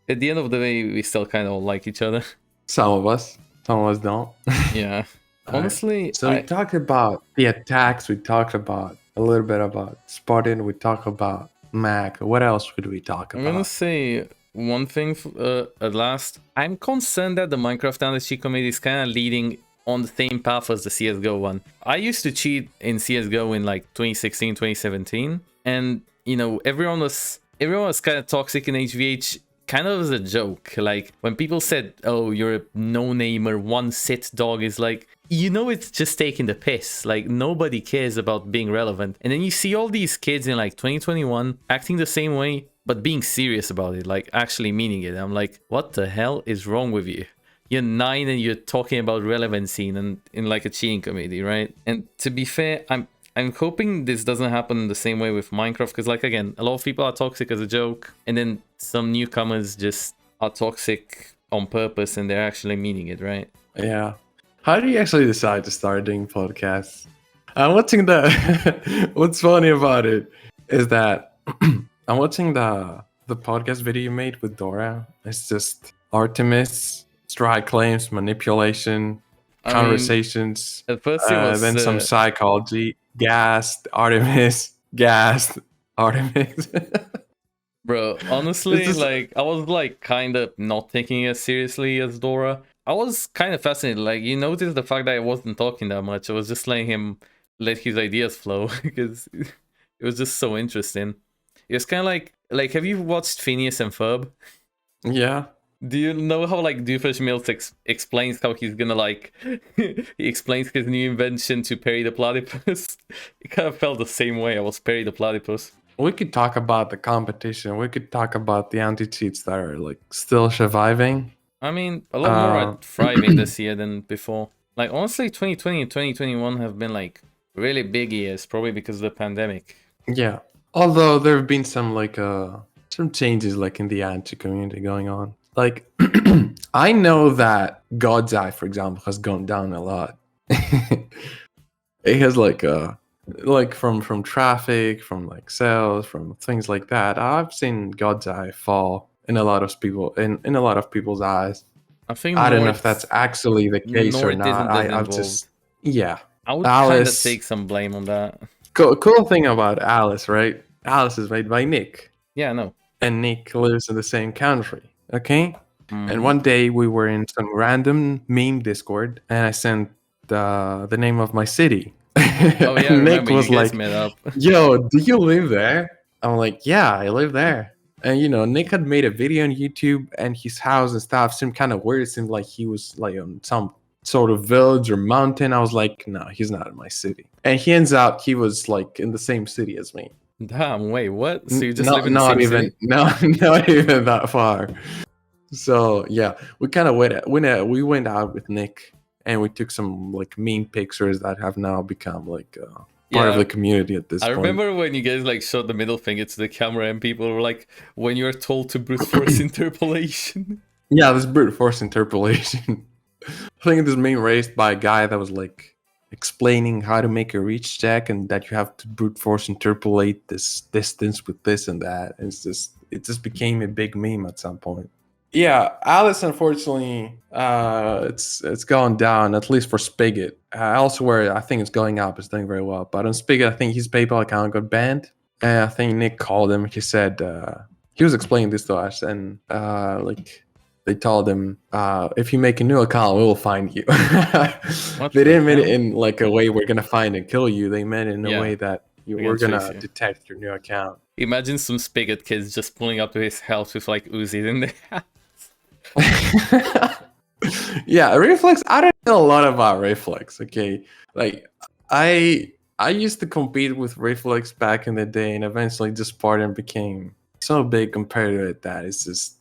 at the end of the day, we still kind of like each other. Some of us don't. Yeah. All right. Honestly, So we talked about the attacks. We talked about a little bit about Spartan. We talked about Mac. What else would we talk I'm gonna about? say one thing at last. I'm concerned that the Minecraft Anticheat community is kind of leading on the same path as the CSGO one. I used to cheat in CSGO in like 2016, 2017, and everyone was kind of toxic in HVH, kind of as a joke. Like when people said, "Oh, you're a no-namer, one sit dog," is like, it's just taking the piss. Like nobody cares about being relevant. And then you see all these kids in like 2021 acting the same way, but being serious about it, like actually meaning it. I'm like, what the hell is wrong with you? You're 9 and you're talking about relevancy in like a cheating community, right? And to be fair, I'm hoping this doesn't happen the same way with Minecraft, because like again, a lot of people are toxic as a joke, and then some newcomers just are toxic on purpose and they're actually meaning it, right? Yeah. How do you actually decide to start doing podcasts? I'm watching the. What's funny about it is that I'm watching the podcast video you made with Dora. It's just Artemis, strike claims, manipulation, conversations, at first it was then some psychology. Gassed Artemis, gassed Artemis. bro, honestly, It's just- like I was like kind of not taking it as seriously as Dora. I was kind of fascinated. Like you noticed the fact that I wasn't talking that much. I was just letting him let his ideas flow because it was just so interesting. It was kind of like have you watched Phineas and Ferb? Yeah. Do you know how like Doofus Mills explains how he's gonna like he explains his new invention to Perry the Platypus? It kind of felt the same way. I was Perry the Platypus. We could talk about the competition. We could talk about the anti-cheats that are like still surviving. I mean, a lot more are thriving this year than before. Like honestly, 2020 and 2021 have been like really big years, probably because of the pandemic. Yeah. Although there have been some like some changes like in the anti community going on. Like I know that God's Eye, for example, has gone down a lot. It has like from traffic, from like sales, from things like that. I've seen God's Eye fall in a lot of people's eyes. I think I don't know if that's actually the case or North not. isn't as I've involved. just yeah. I would kind of Alice, take some blame on that. cool thing about Alice, right? Alice is made by Nick, Yeah, no. and Nick lives in the same country. Okay. Mhm. And one day we were in some random meme Discord, and I sent the name of my city. Oh yeah, I and Nick remember was you guys like, met up. "Yo, do you live there?" I'm like, "Yeah, I live there." And Nick had made a video on YouTube, and his house and stuff seemed kind of weird. It seemed like he was like on some sort of village or mountain. I was like, "No, he's not in my city." And he ends out he was like in the same city as me. Damn, wait, what? So you just Not, live in the not same even city? not even that far. So yeah, we kind of we went out with Nick, and we took some like meme pictures that have now become like part of Yeah. the community at this I point. remember when you guys like showed the middle finger to the camera and people were like, when you're told to brute force interpolation. Yeah, this brute force interpolation. I think this meme raised by a guy that was like explaining how to make a reach check and that you have to brute force interpolate this distance with this and that. And it just became a big meme at some point. Yeah, Alice, unfortunately, it's gone down, at least for Spigot. Elsewhere, I think it's going up. It's doing very well. But on Spigot, I think his PayPal account got banned. And I think Nick called him. He said he was explaining this to us, and like they told him, if you make a new account, we will find you. They didn't mean it in like a way we're gonna find and kill you. They meant it in a way that we're gonna detect your new account. Imagine some Spigot kids just pulling up to his house with like Uzis in their hands. Yeah, Reflex. I don't know a lot about Reflex. Okay, like I used to compete with Reflex back in the day, and eventually just Spartan became so big compared to it that it's just.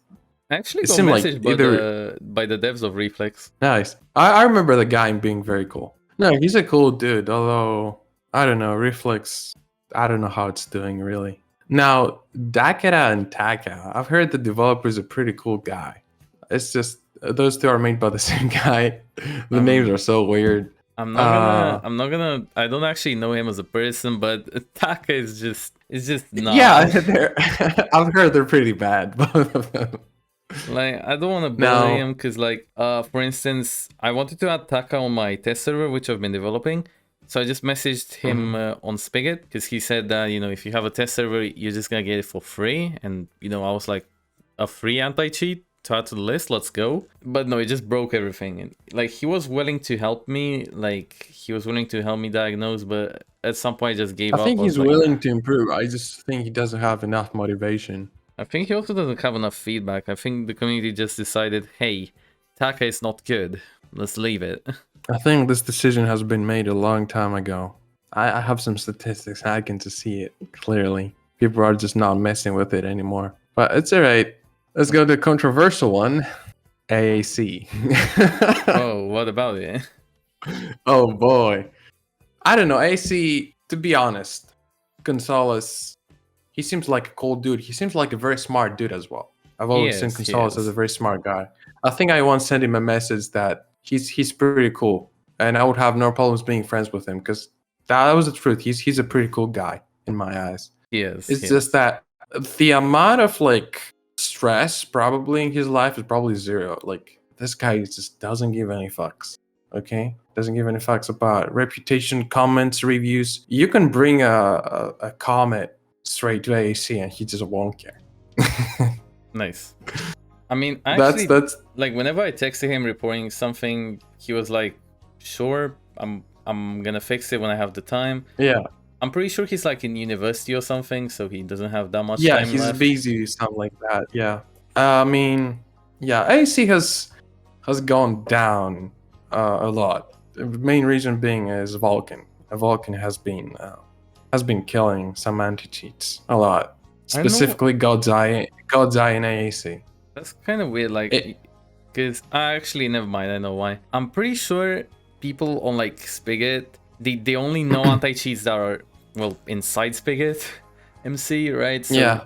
I actually got messaged by the devs of Reflex. Nice. I remember the guy being very cool. No, he's a cool dude. Although I don't know Reflex. I don't know how it's doing really. Now Dakera and Taka. I've heard the developer's a pretty cool guy. It's just those two are made by the same guy. The names are so weird. I don't actually know him as a person, but Taka is just not. Yeah, I've heard they're pretty bad, both of them. Like, I don't want to bully him because, like, for instance, I wanted to add Taka on my test server, which I've been developing. So I just messaged him on Spigot because he said that, you know, if you have a test server, you're just going to get it for free. And, you know, I was like, a free anti-cheat to add to the list, let's go. But no, it just broke everything. And, like, he was willing to help me. Like, he was willing to help me diagnose, but at some point I just gave up. I think he's willing to improve. I just think he doesn't have enough motivation. I think he also doesn't have enough feedback. I think the community just decided, hey, Taka is not good. Let's leave it. I think this decision has been made a long time ago. I have some statistics. I can just see it clearly. People are just not messing with it anymore. But it's alright. Let's go to the controversial one. AAC. Oh, what about it? Oh boy. I don't know. AAC, to be honest, Gonzalez, he seems like a cool dude. He seems like a very smart dude as well. I've always seen Gonzalez as a very smart guy. I think I once sent him a message that he's pretty cool, and I would have no problems being friends with him because that was the truth. He's a pretty cool guy in my eyes. Yes. It's just that the amount of like stress probably in his life is probably zero. Like this guy just doesn't give any fucks. Okay, doesn't give any fucks about reputation, comments, reviews. You can bring a comment straight to AAC and he just won't care. Nice. I mean, actually, that's like whenever I texted him reporting something, he was like, "Sure, I'm gonna fix it when I have the time." Yeah. I'm pretty sure he's like in university or something, so he doesn't have that much time left. Yeah, he's busy, something like that. Yeah. I mean, yeah, AAC has gone down a lot. The main reason being is Vulcan. Vulcan has been killing some anti-cheats a lot. Specifically God's Eye and AAC. That's kind of weird, like, because actually, never mind, I know why. I'm pretty sure people on like Spigot, they only know anti-cheats that are, well, inside SpigotMC, right? So, yeah.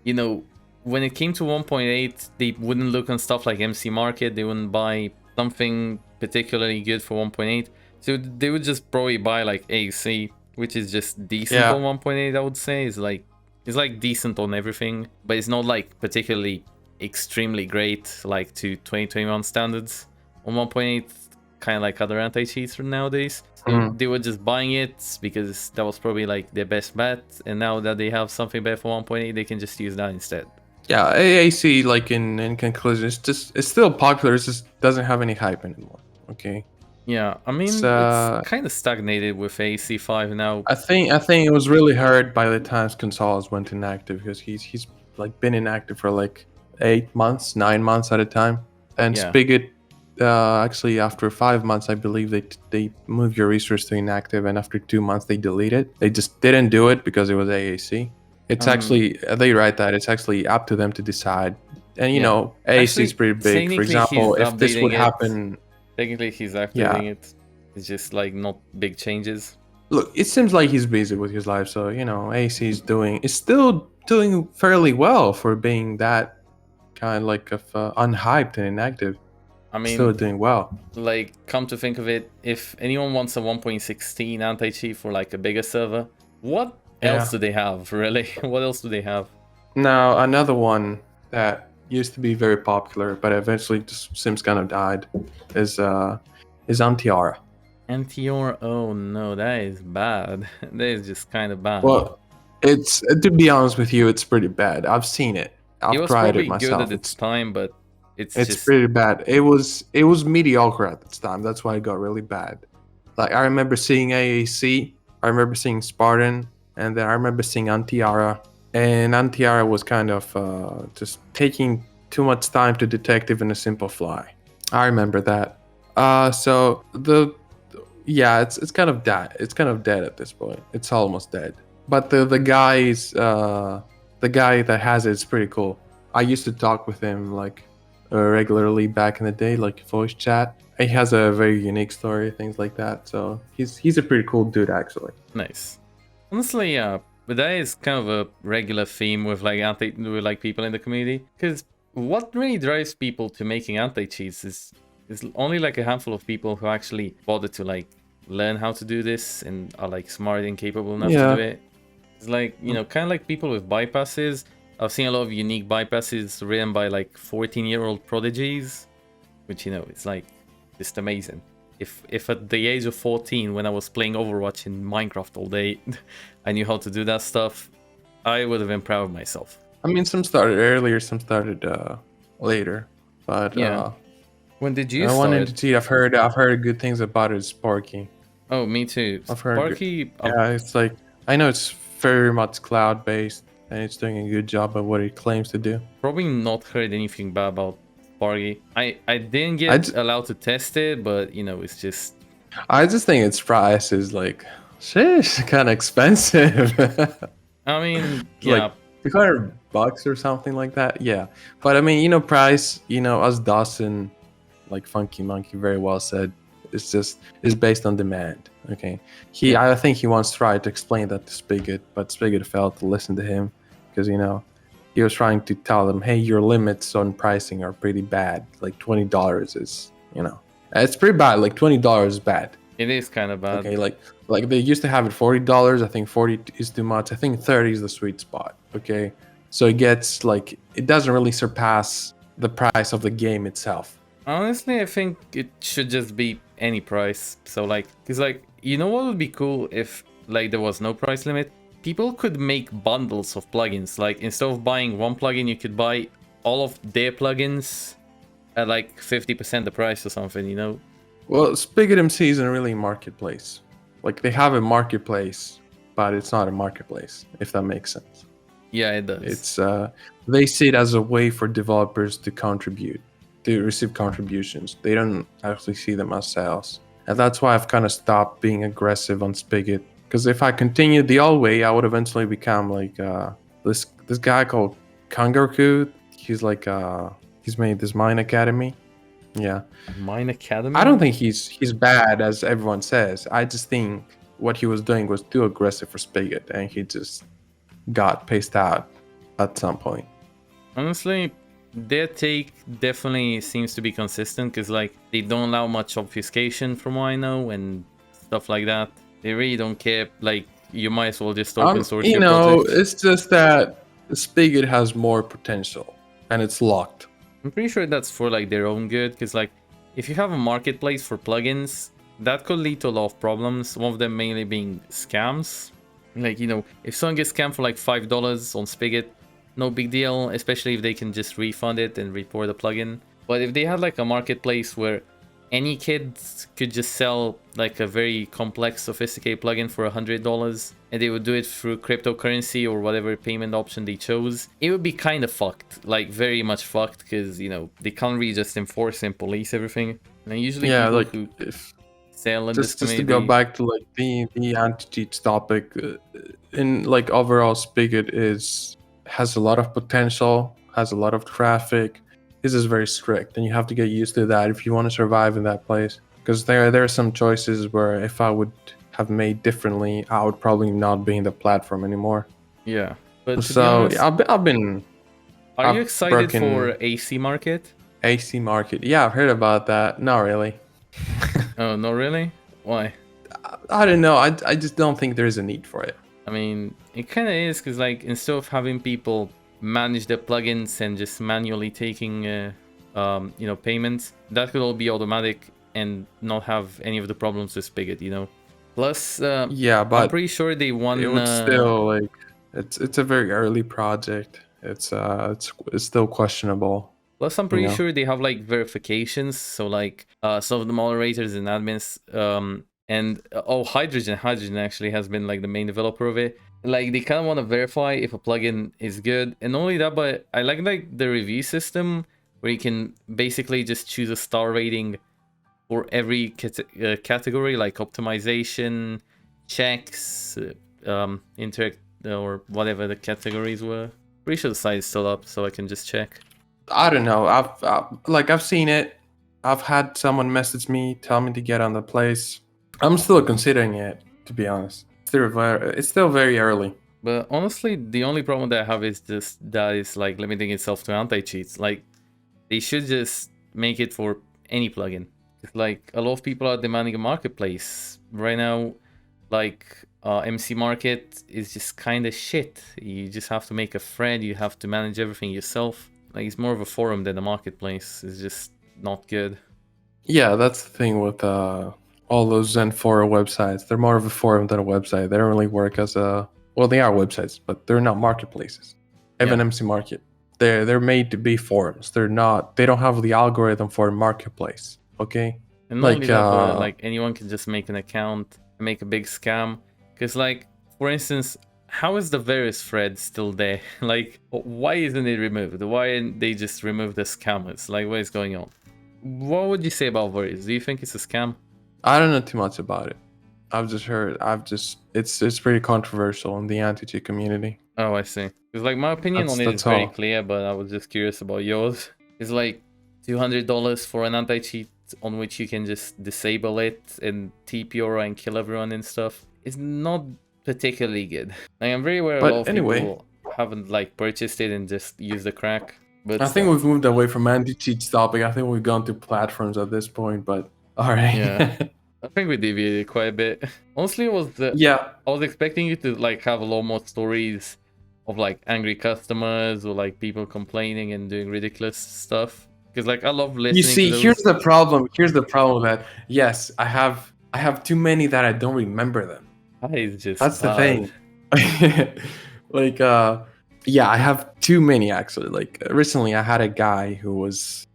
You know, when it came to 1.8, they wouldn't look on stuff like MC Market, they wouldn't buy something particularly good for 1.8. So they would just probably buy like AAC, which is just decent on 1.8, I would say. It's like decent on everything, but it's not like particularly extremely great like to 2021 standards on 1.8, kind of like other anti-cheats from nowadays. So they were just buying it because that was probably like their best bet, and now that they have something better for 1.8, they can just use that instead. Yeah, AAC, like in conclusion, it's still popular. It just doesn't have any hype anymore. Okay. Yeah, I mean, it's kind of stagnated with AC5 now. I think it was really hurt by the time Gonzalez went inactive because he's like been inactive for like 8 months, 9 months at a time. And Spigot, actually after 5 months, I believe they moved your resource to inactive, and after 2 months they delete it. They just didn't do it because it was AAC. It's actually, they write that it's actually up to them to decide. And you know, AAC is pretty big. For example, if this would happen. Technically, he's activating it. It's just like not big changes. Look, it seems like he's busy with his life, so you know, AC is still doing fairly well for being that kind of like of unhyped and inactive. I mean, still doing well. Like, come to think of it, if anyone wants a 1.16 anti-cheat for like a bigger server, what else do they have? Really, what else do they have? Now, another one that used to be very popular, but eventually just seems kind of died. Is Antiara. Antior, oh no, that is bad. That is just kind of bad. Well, it's to be honest with you, it's pretty bad. I've seen it. It I've was tried it probably good myself. at its time, but it's It's just pretty bad. It was mediocre at its time. That's why it got really bad. Like I remember seeing AAC, I remember seeing Spartan, and then I remember seeing Antiara. And Antiara was kind of just taking too much time to detect even a simple fly. I remember that. So it's kind of dead. It's kind of dead at this point. It's almost dead. But the guy that has it is pretty cool. I used to talk with him like regularly back in the day, like voice chat. He has a very unique story, things like that. So he's a pretty cool dude, actually. nice. Honestly, yeah, but that is kind of a regular theme with like people in the community. Because what really drives people to making anti-cheats is only like a handful of people who actually bother to like learn how to do this and are like smart and capable enough Yeah. to do it. It's like, you know, kind of like people with bypasses. I've seen a lot of unique bypasses written by like 14-year-old prodigies, which, you know, it's like just amazing. If at the age of 14, when I was playing Overwatch in Minecraft all day, I knew how to do that stuff, I would have been proud of myself. I mean, some started earlier, some started later. But Yeah. When did you I wanted start? to see. I've heard good things about it. Sparky. Oh, me too. I've heard. Sparky, Yeah, it's like I know it's very much cloud based, and it's doing a good job of what it claims to do. probably not heard anything bad about Sparky. I didn't get allowed to test it, but you know, it's just. I just think its price is like, sheesh, kind of expensive. I mean, yeah. Like $200 or something like that. Yeah, but I mean, you know, price. You know, as Dawson, like Funky Monkey, very well said. It's based on demand. Okay, I think he once tried to explain that to Spigot, but Spigot failed to listen to him because you know he was trying to tell them, hey, your limits on pricing are pretty bad. Like $20 is, you know, it's pretty bad. Like $20 is bad. It is kind of bad. Okay, like they used to have it $40. I think 40 is too much. I think 30 is the sweet spot. Okay, so it gets like it doesn't really surpass the price of the game itself. Honestly, I think it should just be any price. So like, cause like, you know what would be cool if like there was no price limit? People could make bundles of plugins. Like instead of buying one plugin, you could buy all of their plugins at like 50% the price or something, you know? Well, SpigotMC isn't really a marketplace. Like they have a marketplace, but it's not a marketplace, if that makes sense. Yeah, it does. It's they see it as a way for developers to contribute, to receive contributions. They don't actually see them as sales. And that's why I've kind of stopped being aggressive on Spigot. Because if I continued the old way, I would eventually become like this guy called Kangaroo. He's like he's made this Mine Academy. Yeah. Mine Academy? I don't think he's bad as everyone says. I just think what he was doing was too aggressive for Spigot, and he just got paced out at some point. Honestly, their take definitely seems to be consistent because like they don't allow much obfuscation from what I know and stuff like that. They really don't care. Like you might as well just open source your project. It's just that Spigot has more potential and it's locked. I'm pretty sure that's for like their own good because like if you have a marketplace for plugins, that could lead to a lot of problems. One of them mainly being scams. Like, you know, if someone gets scammed for like $5 on Spigot, no big deal, especially if they can just refund it and report the plugin. But if they had like a marketplace where any kid could just sell like a very complex, sophisticated plugin for $100 and they would do it through cryptocurrency or whatever payment option they chose, it would be kind of fucked, like very much fucked because, you know, they can't really just enforce and police everything. And usually people like who if sell in just this to community... go back to like the anti-cheats topic, in like overall Spigot has a lot of potential, has a lot of traffic. This is very strict, and you have to get used to that if you want to survive in that place. Because there are some choices where if I would have made differently, I would probably not be in the platform anymore. Yeah, but so I've been. Are you excited for AC Market? AC Market, yeah, I've heard about that. Not really. Oh, not really? Why? I don't know. I just don't think there's a need for it. I mean, it kind of is because like instead of having people manage the plugins and just manually taking payments, that could all be automatic and not have any of the problems with Spigot, Plus, Yeah, I'm but pretty sure they won. it would still like it's a very early project. It's still questionable. Plus, I'm pretty sure they have like verifications. So like some of the moderators and admins, and Hydrogen actually has been like the main developer of it. Like they kind of want to verify if a plugin is good, and not only that, but I like the review system where you can basically just choose a star rating for every category, like optimization, checks, interact, or whatever the categories were. Pretty sure the site is still up, so I can just check. I don't know. I've seen it. I've had someone message me, tell me to get on the place. I'm still considering it, to be honest. It's still very early. But honestly, the only problem that I have is just that it's like limiting itself to anti-cheats. Like they should just make it for any plugin. It's like a lot of people are demanding a marketplace right now. Like MC Market is just kind of shit. You just have to make a thread. You have to manage everything yourself. Like it's more of a forum than a marketplace. It's just not good. Yeah, that's the thing with all those Zen Forum websites. They're more of a forum than a website. They don't really work as a they are websites, but they're not marketplaces. Even MC Market, they're made to be forums. They don't have the algorithm for a marketplace. Okay, and not only that, but like anyone can just make an account and make a big scam. Because like for instance, how is the Varus thread still there? Like, why isn't it removed? Why didn't they just remove the scammers? Like, what is going on? What would you say about Varus? Do you think it's a scam? I don't know too much about it. I've just heard. It's pretty controversial in the Anticheat community. Oh, I see. Because like my opinion on it is very clear, but I was just curious about yours. It's like $200 for an anti-cheat on which you can just disable it and TP Aura and kill everyone and stuff. It's not particularly good. Like, I'm very aware a lot of people haven't like purchased it and just used the crack. But I think we've moved away from anti-cheat topic. I think we've gone to platforms at this point. But all right. Yeah, I think we deviated quite a bit. Honestly, I was expecting you to like have a lot more stories of like angry customers or like people complaining and doing ridiculous stuff. Because like I love listening. You see, to those. here's the problem. Here's the problem that yes, I have too many that I don't remember them. That's the thing. Like yeah, I have too many actually. Like recently I had a guy who was,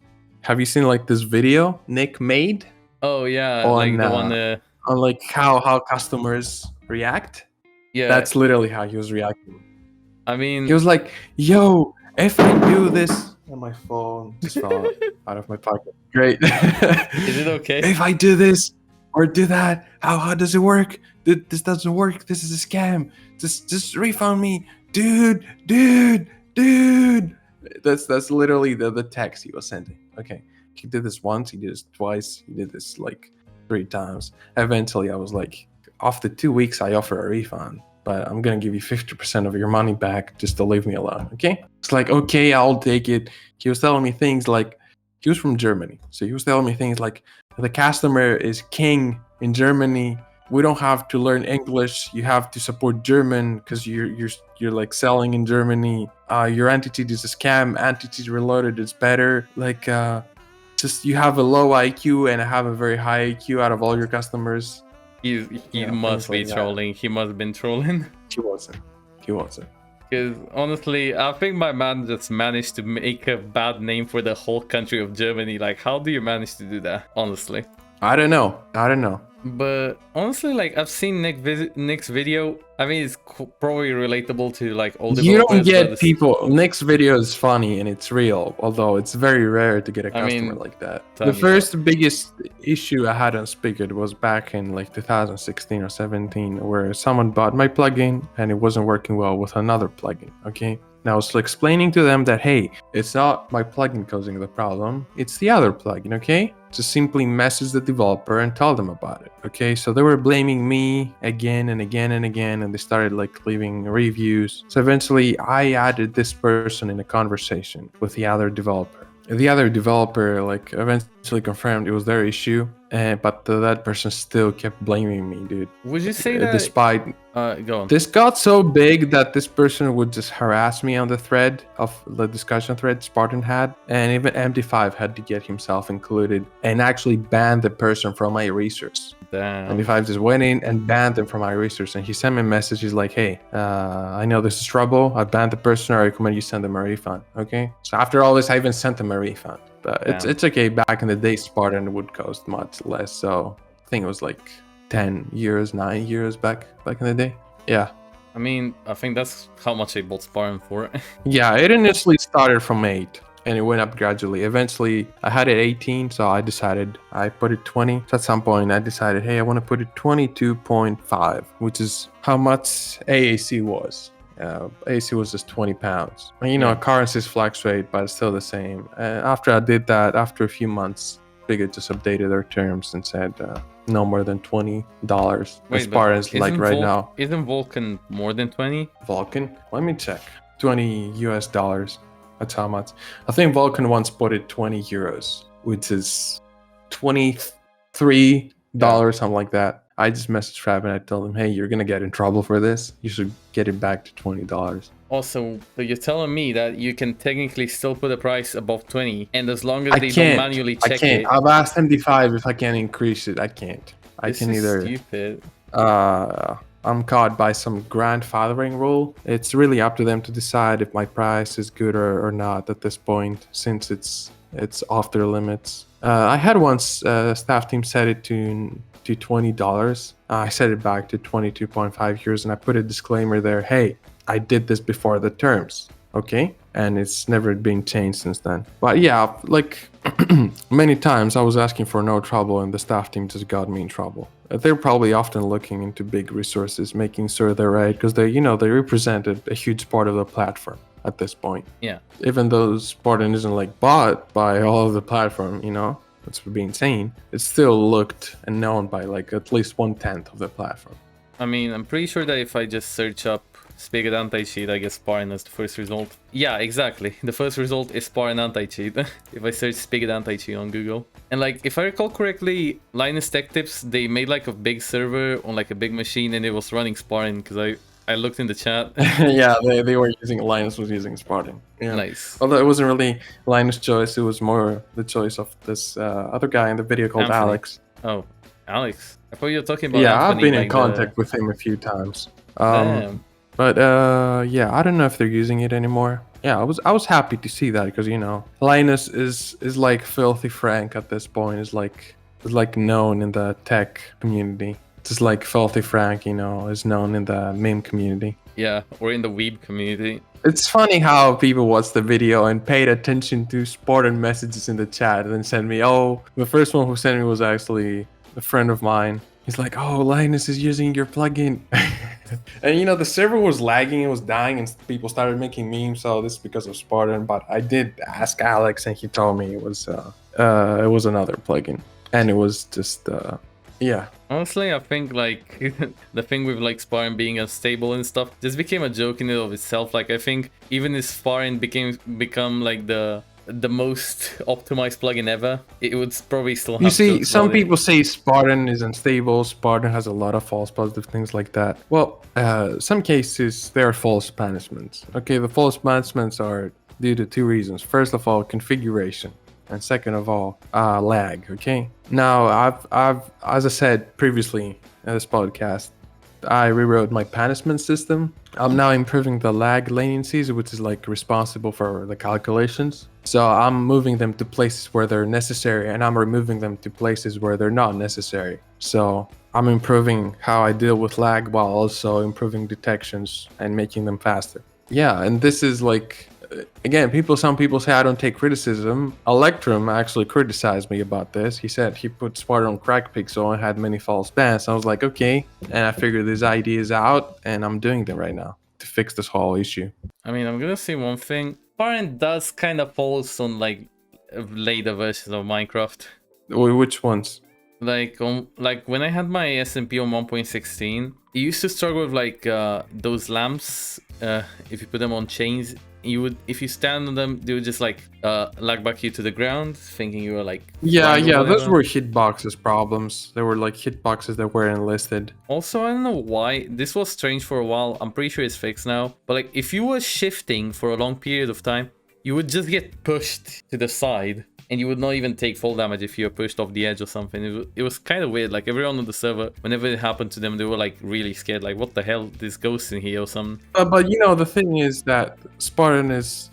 have you seen like this video Nick made? Oh yeah, on, like the one on like how customers react. Yeah, that's literally how he was reacting. I mean, he was like, yo, if I do this, and my phone just fell out of my pocket. Great. Is it okay? If I do this or do that, how does it work? This doesn't work. This is a scam. Just refund me, dude. That's literally the text he was sending. Okay, he did this once. He did this twice. He did this like 3 times. Eventually, I was like, after 2 weeks, I offer a refund, but I'm gonna give you 50% of your money back just to leave me alone. Okay? It's like, okay, I'll take it. He was telling me things like, he was from Germany, so he was telling me things like, the customer is king in Germany. We don't have to learn English. You have to support German because you're like selling in Germany. Your Anticheat is a scam. Anticheat Reloaded is better. Like just you have a low IQ and I have a very high IQ out of all your customers. He must be trolling. He must have been trolling. He wasn't. Because honestly, I think my man just managed to make a bad name for the whole country of Germany. Like, how do you manage to do that? Honestly, I don't know. But honestly, like I've seen Nick's video. I mean, it's probably relatable to like all developers. You don't get people. Nick's video is funny and it's real, although it's very rare to get a customer like that. The first biggest issue I had on Spigot was back in like 2016 or 17, where someone bought my plugin and it wasn't working well with another plugin. Okay. Now I was explaining to them that, hey, it's not my plugin causing the problem, it's the other plugin, okay? Just simply message the developer and tell them about it, okay? So they were blaming me again and again and again, and they started like leaving reviews. So eventually I added this person in a conversation with the other developer. the other developer like eventually confirmed it was their issue, but that person still kept blaming me, dude. Would you say that? Despite Go on. this got so big that this person would just harass me on the thread of the discussion thread Spartan had, and even MD5 had to get himself included and actually ban the person from my resource. Damn. MD5 just went in and banned them from my resource, and he sent me a message. He's like, "Hey, I know this is trouble. I banned the person. I recommend you send them a refund." Okay. So after all this, I even sent them a refund. But it's okay. Back in the day, Spartan would cost much less. So I think it was like 10 years, 9 years back in the day. Yeah. I mean, I think that's how much I bought Spartan for. Yeah, it initially started from 8 and it went up gradually. Eventually, I had it 18, so I decided I put it 20. So at some point, I decided, hey, I want to put it 22.5, which is how much AAC was. AAC was just 20 pounds. And, you know, currencies fluctuate, but it's still the same. After I did that, after a few months, Spigot just updated their terms and said no more than $20. As far as like right now. Isn't Vulcan more than 20? Vulcan? Let me check. $20 US. That's how much. I think Vulcan once put it 20 euros, which is $23, something like that. I just messaged Fab and I told him, hey, you're going to get in trouble for this. You should get it back to $20. Also, so you're telling me that you can technically still put a price above 20, and as long as they don't manually check it... I've asked MD5 if I can increase it. I can't. I can either... stupid. I'm caught by some grandfathering rule. It's really up to them to decide if my price is good or not at this point, since it's off their limits. I had once staff team set it to $20. I set it back to 22.5 years, and I put a disclaimer there. Hey, I did this before the terms, okay? And it's never been changed since then. But yeah, like many times I was asking for no trouble and the staff team just got me in trouble. They're probably often looking into big resources, making sure they're right, because they represented a huge part of the platform at this point. Yeah. Even though Spartan isn't like bought by all of the platform, that's would be insane. It's still looked and known by like at least 1/10 of the platform. I mean, I'm pretty sure that if I just search up Spigot Anticheat, I guess Spartan is the first result. Yeah, exactly. The first result is Spartan Anticheat. If I search Spigot Anticheat on Google. And like, if I recall correctly, Linus Tech Tips, they made like a big server on like a big machine and it was running Spartan, because I looked in the chat. Yeah, they were Linus was using Spartan. Yeah. Nice. Although it wasn't really Linus' choice, it was more the choice of this other guy in the video called Anthony. Alex. Oh, Alex. I thought you were talking about Yeah, Anthony, I've been like in contact with him a few times. Damn. But yeah, I don't know if they're using it anymore. Yeah, I was happy to see that, because Linus is like Filthy Frank at this point. Is like known in the tech community. Just like Filthy Frank, is known in the meme community. Yeah, or in the weeb community. It's funny how people watched the video and paid attention to Spartan messages in the chat and then sent me. Oh, the first one who sent me was actually a friend of mine. He's like, oh, Linus is using your plugin. And the server was lagging, it was dying, and people started making memes. So this is because of Spartan. But I did ask Alex, and he told me it was another plugin, and it was just yeah. Honestly, I think like the thing with like Spartan being unstable and stuff just became a joke in and of itself. Like I think even if Spartan become like the most optimized plugin ever, it would probably still have. You see, some people say Spartan is unstable. Spartan has a lot of false positive things like that. Well, some cases there are false banishments. Okay, the false banishments are due to two reasons. First of all, configuration. And second of all, lag. Okay. Now, I've as I said previously in this podcast, I rewrote my punishment system. I'm now improving the lag latencies, which is like responsible for the calculations. So I'm moving them to places where they're necessary, and I'm removing them to places where they're not necessary. So I'm improving how I deal with lag while also improving detections and making them faster. Yeah, and this is like. Again, some people say I don't take criticism. Electrum actually criticized me about this. He said he put Spartan on crack pixel and had many false bans. I was like, okay. And I figured these ideas out, and I'm doing them right now to fix this whole issue. I mean, I'm gonna say one thing. Spartan does kind of falls on like later versions of Minecraft. Which ones? Like when I had my SMP on 1.16, it used to struggle with like those lamps. If you put them on chains, you would, if you stand on them, they would just like lag back you to the ground, thinking you were like Yeah, flying or yeah, those whatever. were hitboxes problems. There were like hitboxes that weren't listed. Also, I don't know why this was strange for a while. I'm pretty sure it's fixed now. But like, if you were shifting for a long period of time, you would just get pushed to the side, and you would not even take fall damage if you were pushed off the edge or something. It was kind of weird. Like, everyone on the server, whenever it happened to them, they were like really scared. Like, what the hell? This ghost in here or something. But you know, the thing is that Spartan is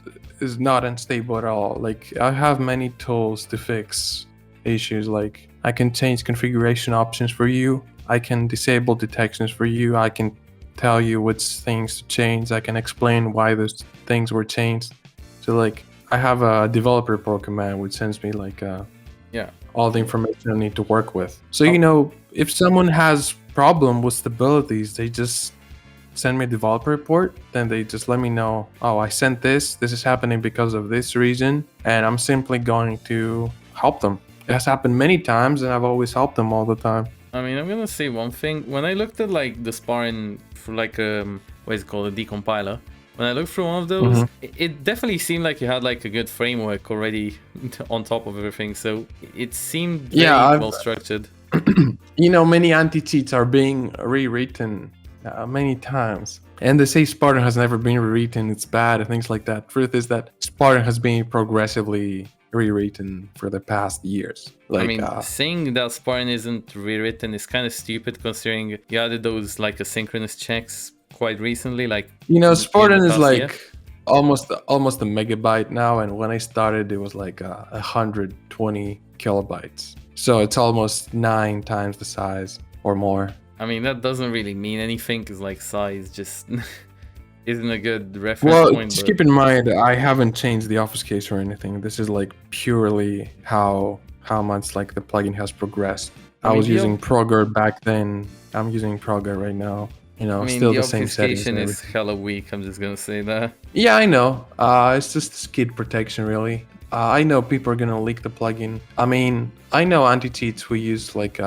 not unstable at all. Like, I have many tools to fix issues. Like, I can change configuration options for you. I can disable detections for you. I can tell you which things to change. I can explain why those things were changed. So like, I have a developer report command which sends me like all the information I need to work with. So you know, if someone has problem with stabilities, they just send me a developer report. Then they just let me know, oh, I sent this. This is happening because of this reason, and I'm simply going to help them. It has happened many times, and I've always helped them all the time. I mean, I'm gonna say one thing. When I looked at like the Spartan for like what is it called, a decompiler, when I looked through one of those, it definitely seemed like you had like a good framework already on top of everything. So it seemed very well structured. You know, many anti-cheats are being rewritten many times, and they say Spartan has never been rewritten, it's bad and things like that. Truth is that Spartan has been progressively rewritten for the past years. Like, I mean, saying that Spartan isn't rewritten is kind of stupid, considering you added those like asynchronous checks quite recently. Like, you know, Spartan is like almost a megabyte now, and when I started it was like 120 kilobytes. So it's almost 9 times the size or more. I mean, that doesn't really mean anything, because like size just isn't a good reference point. Well, just keep in mind, I haven't changed the obfuscation or anything. This is like purely how much like the plugin has progressed. I was using Progrer back then. I'm using Progrer right now. You know, I mean, still the same settings. The obfuscation is hella weak. I'm just gonna say that. Yeah, I know. It's just skid protection, really. I know people are gonna leak the plugin. I mean, I know anti-cheats who use like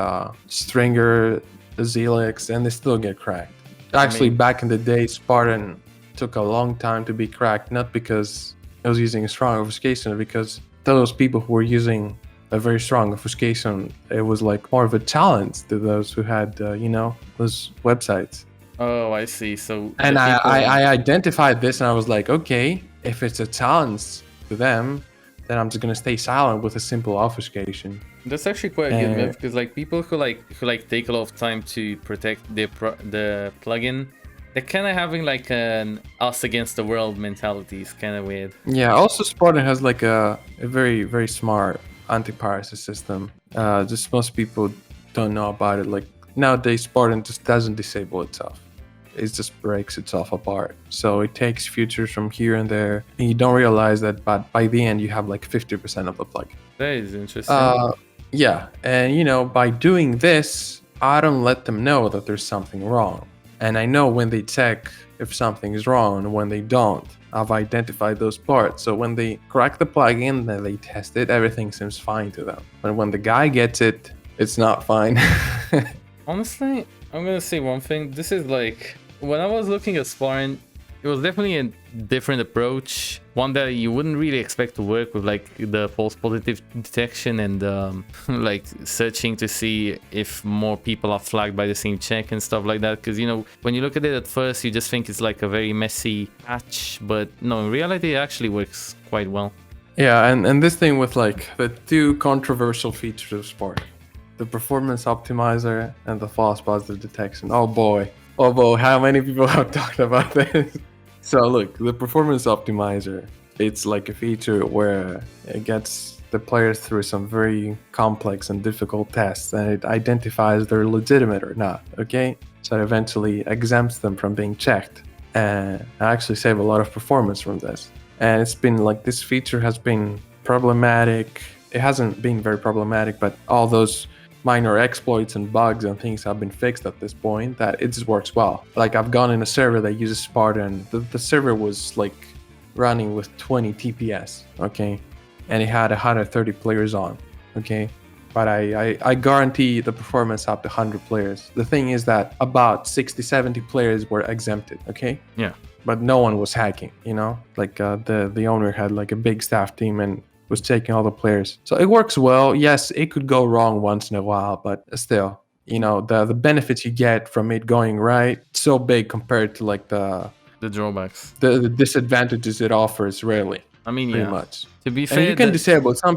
Stringer, Zelix, and they still get cracked. Actually, back in the day, Spartan took a long time to be cracked, not because it was using a strong obfuscation, because those people who were using a very strong obfuscation, it was like more of a challenge to those who had, you know, those websites. Oh, I see. So, and I identified this, and I was like, okay, if it's a challenge to them, then I'm just gonna stay silent with a simple obfuscation. That's actually quite a good move, because like people who take a lot of time to protect the plugin, they're kind of having like an us against the world mentality. It's kind of weird. Yeah. Also, Spartan has like a very, very smart anti-piracy system. Just most people don't know about it. Like nowadays, Spartan just doesn't disable itself. It just breaks itself apart. So it takes features from here and there, and you don't realize that, but by the end you have like 50% of the plugin. That is interesting. Yeah, and you know, by doing this, I don't let them know that there's something wrong. And I know when they check if something is wrong, and when they don't, I've identified those parts. So when they crack the plugin, then they test it, everything seems fine to them. But when the guy gets it, it's not fine. Honestly, I'm gonna say one thing. This is like, when I was looking at Spartan, it was definitely a different approach. One that you wouldn't really expect to work with, like the false positive detection and like searching to see if more people are flagged by the same check and stuff like that. Because, you know, when you look at it at first, you just think it's like a very messy patch. But no, in reality, it actually works quite well. Yeah, and this thing with like the two controversial features of Spartan, the performance optimizer and the false positive detection. Oh boy, how many people have talked about this? So look, the performance optimizer, it's like a feature where it gets the players through some very complex and difficult tests, and it identifies they're legitimate or not, okay? So it eventually exempts them from being checked, and I actually save a lot of performance from this. And it's been like, this feature has been problematic. It hasn't been very problematic, but all those minor exploits and bugs and things have been fixed at this point, that it just works well. Like, I've gone in a server that uses Spartan. The server was like running with 20 TPS, okay? And it had 130 players on, okay? But I guarantee the performance up to 100 players. The thing is that about 60-70 players were exempted, okay? Yeah. but no one was hacking, you know, like the owner had like a big staff team and was taking all the players. So it works well. Yes, it could go wrong once in a while, but still, you know, the benefits you get from it going right, so big compared to like the drawbacks. the disadvantages it offers rarely. I mean, Pretty yeah. much. To be And fair, you can disable it. Some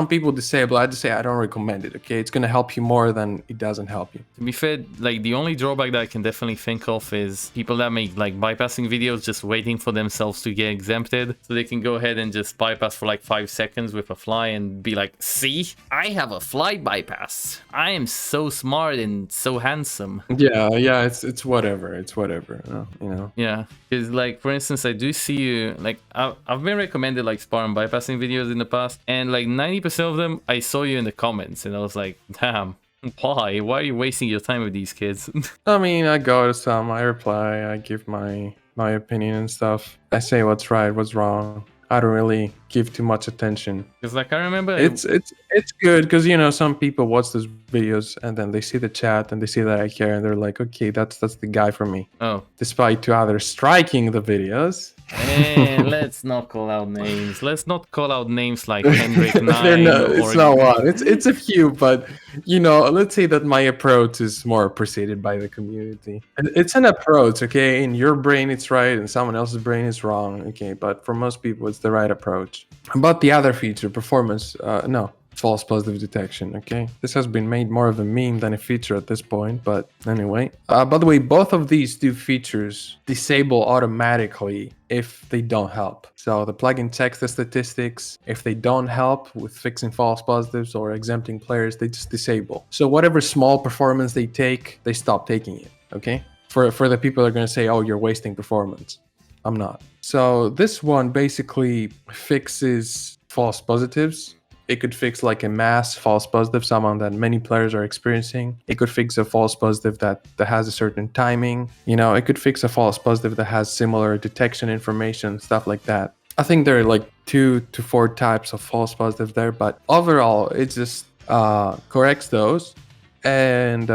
people disable. I just say I don't recommend it. Okay, it's gonna help you more than it doesn't help you. to be fair, like the only drawback that I can definitely think of is people that make like bypassing videos just waiting for themselves to get exempted so they can go ahead and just bypass for like 5 seconds with a fly and be like, see, I have a fly bypass. I am so smart and so handsome. Yeah, it's whatever. It's whatever. You know. Yeah, because like for instance, I do see you like I've been recommended like Spartan bypassing videos in the past, and like 90% of them I saw you in the comments, and I was like, damn, why are you wasting your time with these kids? I mean, I go to some, I reply, I give my opinion and stuff. I say what's right, what's wrong. I don't really give too much attention. Because like I remember It's good because, you know, some people watch those videos and then they see the chat and they see that I care and they're like, okay, that's the guy for me. Oh, Despite to others striking the videos. and let's not call out names. Let's not call out names like Hendrik 9 It's not one. It's a few, but you know, let's say that my approach is more appreciated by the community. And it's an approach, okay? In your brain, it's right, and someone else's brain is wrong, okay? But for most people, it's the right approach. About the other feature, performance, no. False positive detection, okay? This has been made more of a meme than a feature at this point, but anyway. By the way, both of these two features disable automatically if they don't help. So the plugin checks the statistics. If they don't help with fixing false positives or exempting players, they just disable. So whatever small performance they take, they stop taking it, okay? For the people that are going to say, oh, you're wasting performance. I'm not. So this one basically fixes false positives. It could fix like a mass false positive, someone that many players are experiencing. It could fix a false positive that has a certain timing. You know, it could fix a false positive that has similar detection information, stuff like that. I think there are like 2 to 4 types of false positives there, but overall, it just corrects those. And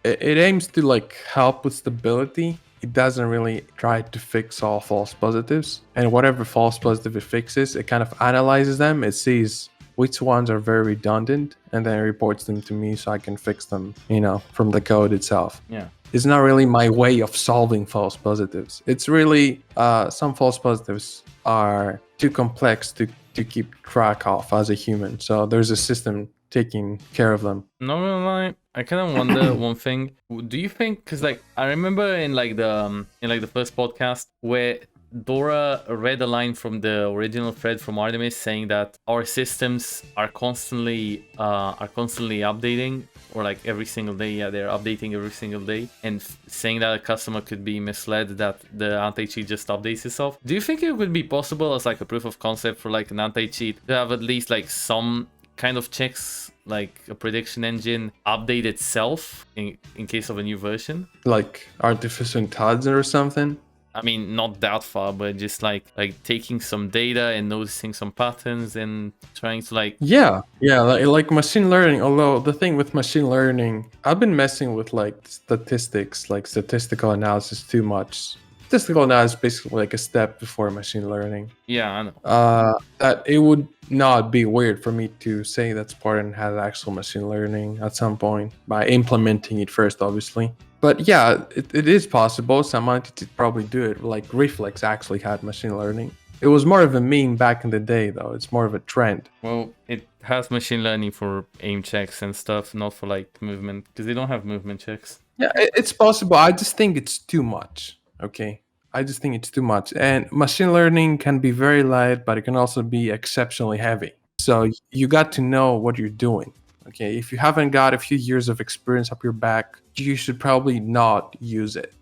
it aims to like help with stability. It doesn't really try to fix all false positives. And whatever false positive it fixes, it kind of analyzes them. It sees which ones are very redundant and then it reports them to me so I can fix them, you know, from the code itself. Yeah. It's not really my way of solving false positives. It's really some false positives are too complex to keep track of as a human. So there's a system taking care of them. Not gonna lie, I kind of wonder one thing. Do you think, because like I remember in the first podcast where Dora read a line from the original thread from Artemis saying that our systems are constantly updating, or like every single day. Yeah, they're updating every single day, and saying that a customer could be misled that the anti-cheat just updates itself. Do you think it would be possible as like a proof of concept for like an anti-cheat to have at least like some kind of checks, like a prediction engine update itself in case of a new version? Like artificial intelligence or something? I mean, not that far, but just like taking some data and noticing some patterns and trying to like... Yeah, like machine learning. Although the thing with machine learning, I've been messing with like statistics, like statistical analysis too much. Statistical analysis is basically like a step before machine learning. Yeah, I know. That it would not be weird for me to say that Spartan has actual machine learning at some point by implementing it first, obviously. But yeah, it is possible. Some entities probably do it. Like Reflex actually had machine learning. It was more of a meme back in the day, though. It's more of a trend. Well, it has machine learning for aim checks and stuff, not for like movement, because they don't have movement checks. Yeah, it's possible. I just think it's too much. Okay. I just think it's too much. And machine learning can be very light, but it can also be exceptionally heavy. So you got to know what you're doing. Okay, if you haven't got a few years of experience up your back, you should probably not use it.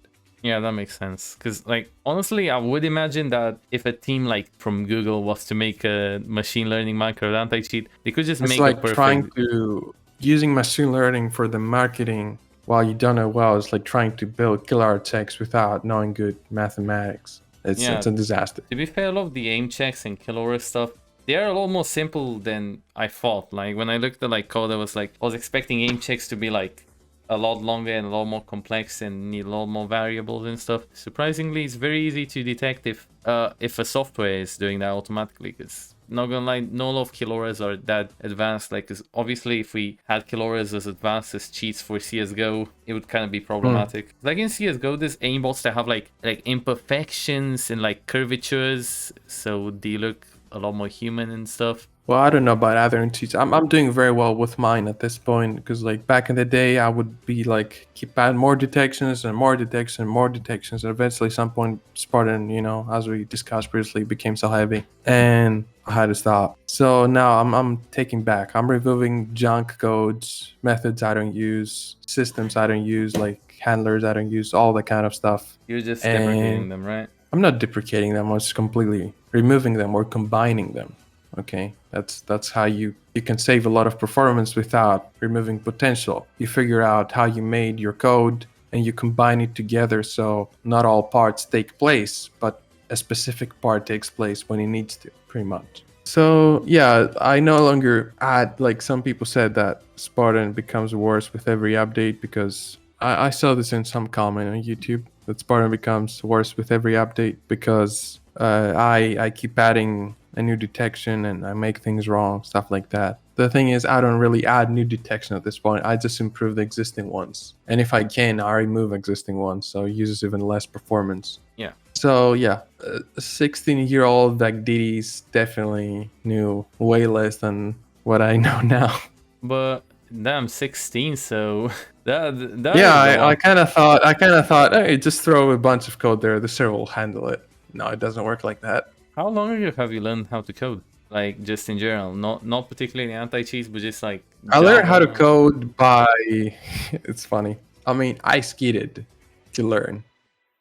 Yeah, that makes sense. Because, like, honestly, I would imagine that if a team like from Google was to make a machine learning micro anti-cheat, they could just make like a perfect... trying to using machine learning for the marketing while you don't know well. It's like trying to build killer checks without knowing good mathematics. It's a disaster. To be fair, a lot of the aim checks and killer stuff, they are a lot more simple than I thought. Like when I looked at like code, I was expecting aim checks to be like a lot longer and a lot more complex and need a lot more variables and stuff. Surprisingly, it's very easy to detect if a software is doing that automatically, because not gonna lie, not a lot of kilauras are that advanced. Like, 'cause obviously if we had kilauras as advanced as cheats for CSGO, it would kind of be problematic. Like in CSGO, there's aimbots that have like imperfections and like curvatures, so they look a lot more human and stuff. Well, I don't know about other cheats. I'm doing very well with mine at this point, because like back in the day, I would be like keep adding more detections and more detections and more detections, and eventually, some point, Spartan, as we discussed previously, became so heavy, and I had to stop. So now I'm taking back. I'm removing junk codes, methods I don't use, systems I don't use, like handlers I don't use, all that kind of stuff. You're just deprecating them, right? I'm not deprecating them. I'm just completely removing them or combining them. Okay, that's how you can save a lot of performance without removing potential. You figure out how you made your code and you combine it together, so not all parts take place, but a specific part takes place when it needs to, pretty much. So yeah, I no longer add, like some people said that Spartan becomes worse with every update, because I saw this in some comment on YouTube, that Spartan becomes worse with every update because I keep adding a new detection and I make things wrong, stuff like that. The thing is, I don't really add new detection at this point. I just improve the existing ones. And if I can, I remove existing ones, so it uses even less performance. Yeah. So yeah, a 16-year-old Vagdedes definitely knew way less than what I know now. But I'm 16, so that yeah, I kind of thought, hey, just throw a bunch of code there, the server will handle it. No, it doesn't work like that. How long ago have you learned how to code? Like, just in general, not particularly anti-cheat, but just like I learned how to code by it's funny. I mean, I skidded to learn.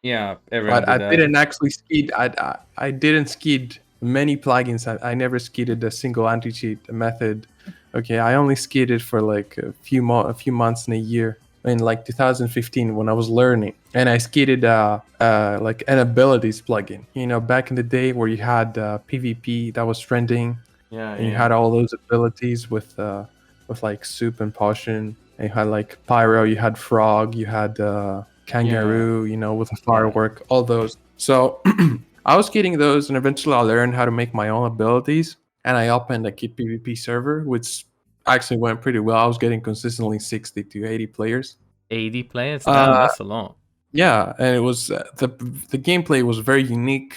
Yeah, everyone but did I didn't actually skid. I didn't skid many plugins. I never skidded a single anti-cheat method. Okay, I only skidded for like a few months in a year, in like 2015 when I was learning, and I skidded like an abilities plugin. Back in the day where you had PvP that was trending, and you had all those abilities with like soup and potion, and you had like pyro, you had frog, you had kangaroo, with a firework, all those. So I was getting those, and eventually I learned how to make my own abilities, and I opened a Kit PvP server, which actually went pretty well. I was getting consistently 60 to 80 players. 80 players? Damn, that's a lot. Yeah, and it was the gameplay was very unique.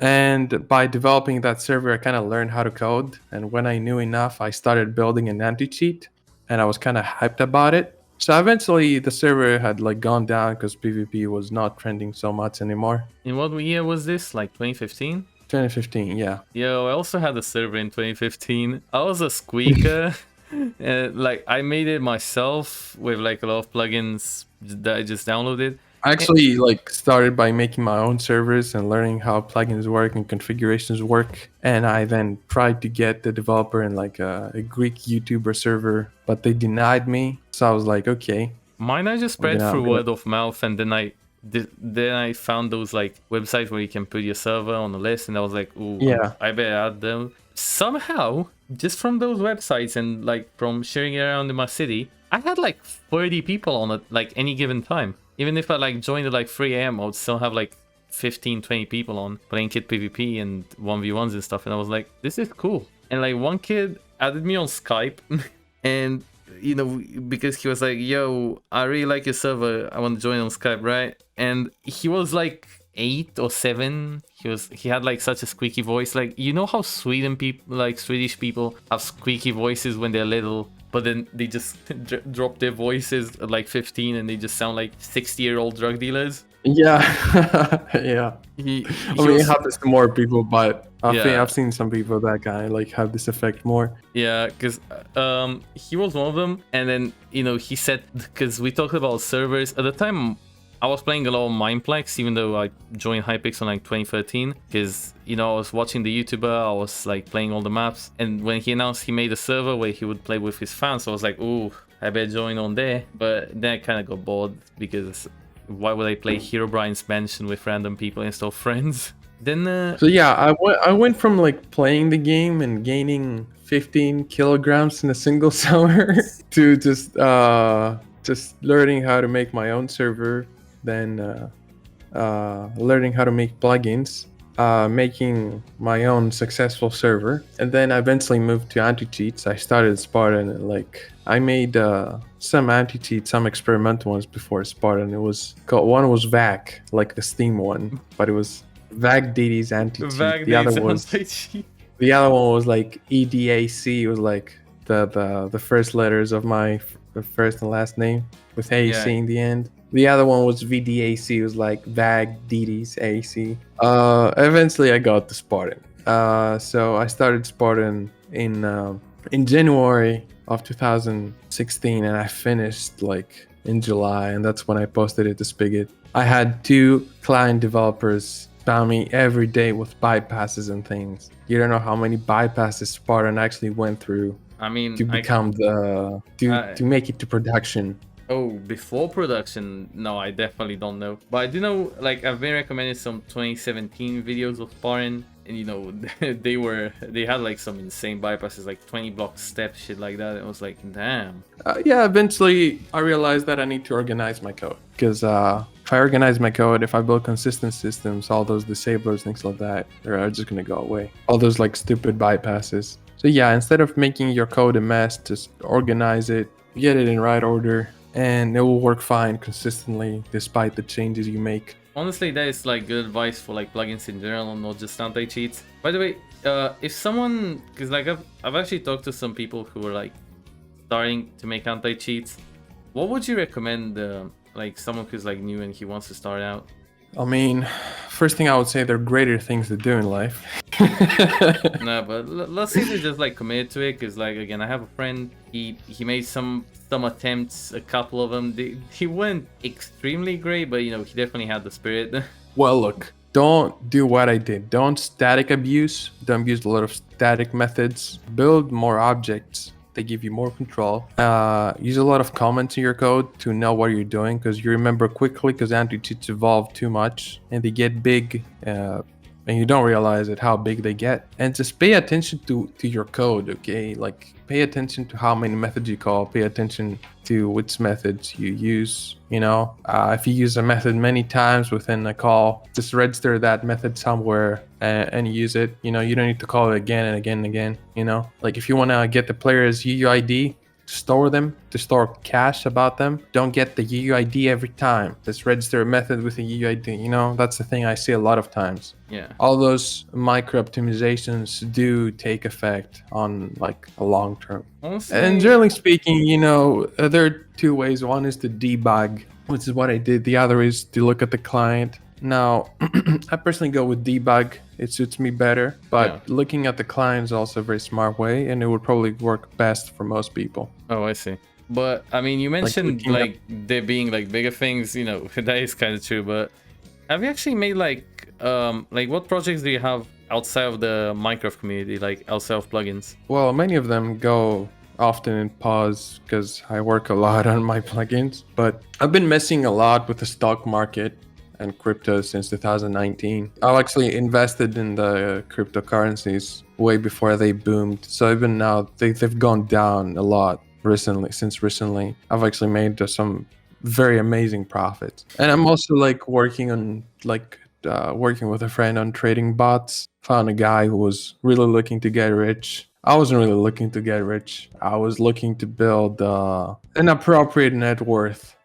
And by developing that server, I kind of learned how to code. And when I knew enough, I started building an anti-cheat, and I was kind of hyped about it. So eventually, the server had like gone down because PvP was not trending so much anymore. In what year was this? Like 2015? 2015, yeah. Yo, I also had a server in 2015. I was a squeaker. Like, I made it myself with like a lot of plugins that I just downloaded. I actually like started by making my own servers and learning how plugins work and configurations work, and I then tried to get the developer in like a Greek YouTuber server, but they denied me. So I was like, okay. Mine I just spread through word of mouth, and then I found those like websites where you can put your server on the list, and I was like, ooh, yeah, I better add them. Somehow, just from those websites and like from sharing it around in my city, I had like 30 people on it like any given time. Even if I like joined at like 3 a.m, I would still have like 15, 20 people on playing Kit PvP and 1v1s and stuff. And I was like, this is cool. And like one kid added me on Skype and because he was like, yo, I really like your server, I want to join on Skype, right? And he was like 8 or 7. He had like such a squeaky voice. Like, how Swedish people have squeaky voices when they're little, but then they just drop their voices at like 15 and they just sound like 60-year-old drug dealers. Yeah. Yeah. It happens to more people, but I've seen some people that kind of like have this effect more. Yeah, because he was one of them. And then, he said, because we talked about servers at the time, I was playing a lot of Mineplex, even though I joined Hypixel in like 2013, because, I was watching the YouTuber, I was like playing all the maps, and when he announced he made a server where he would play with his fans, I was like, ooh, I better join on there. But then I kind of got bored, because why would I play Herobrine's Mansion with random people instead of friends? Then So yeah, I went from like playing the game and gaining 15 kilograms in a single summer to just just learning how to make my own server, then learning how to make plugins, making my own successful server, and then I eventually moved to Anticheats. I started Spartan, and like I made some Anticheats, some experimental ones before Spartan. It was called, one was VAC, like the Steam one, but it was Vagdedes Anticheat. The other one was like EDAC. It was like the first letters of my first and last name with AC in the end. The other one was VDAC. It was like Vagdedes AC. Eventually I got to Spartan. So I started Spartan in January of 2016, and I finished like in July, and that's when I posted it to Spigot. I had 2 client developers spam me every day with bypasses and things. You don't know how many bypasses Spartan actually went through. I mean, to become to make it to production. Oh, before production? No, I definitely don't know. But I do know, like, I've been recommended some 2017 videos of Spartan, and you know, they had like some insane bypasses, like 20 block steps, shit like that. It was like, damn. Yeah, eventually I realized that I need to organize my code, because if I organize my code, if I build consistent systems, all those disablers, things like that, are just gonna go away. All those like stupid bypasses. So yeah, instead of making your code a mess, just organize it, get it in right order, and it will work fine consistently despite the changes you make. Honestly, that is like good advice for like plugins in general, not just anti-cheats. By the way, if someone, because like I've actually talked to some people who are like starting to make anti-cheats, what would you recommend like someone who's like new and he wants to start out? I mean, first thing I would say, there are greater things to do in life. No, but let's say they're just like committed to it, because like again, I have a friend, he made some attempts, a couple of them. He went extremely great, but you know, he definitely had the spirit. Well, look, don't do what I did. Don't static abuse. Don't use a lot of static methods. Build more objects. They give you more control. Use a lot of comments in your code to know what you're doing, because you remember quickly, because anti-cheats evolve too much and they get big, and you don't realize it how big they get. And just pay attention to your code, okay? Like, pay attention to how many methods you call. Pay attention to which methods you use. You know, if you use a method many times within a call, just register that method somewhere and use it. You know, you don't need to call it again and again and again. You know, like if you want to get the player's UUID, store them, to store cache about them. Don't get the UUID every time. Just register a method with a UUID. You know, that's the thing I see a lot of times. Yeah. All those micro optimizations do take effect on like a long term. Honestly, and generally speaking, you know, there are 2 ways. One is to debug, which is what I did. The other is to look at the client. Now, I personally go with debug. It suits me better, but looking at the client is also a very smart way, and it would probably work best for most people. Oh, I see. But I mean, you mentioned like there being like bigger things, you know, that is kind of true. But have you actually made like what projects do you have outside of the Minecraft community, like outside of plugins? Well, many of them go often in pause because I work a lot on my plugins, but I've been messing a lot with the stock market and crypto since 2019. I actually invested in the cryptocurrencies way before they boomed. So even now they've gone down a lot recently. I've actually made some very amazing profits. And I'm also like working with a friend on trading bots. Found a guy who was really looking to get rich. I wasn't really looking to get rich. I was looking to build an appropriate net worth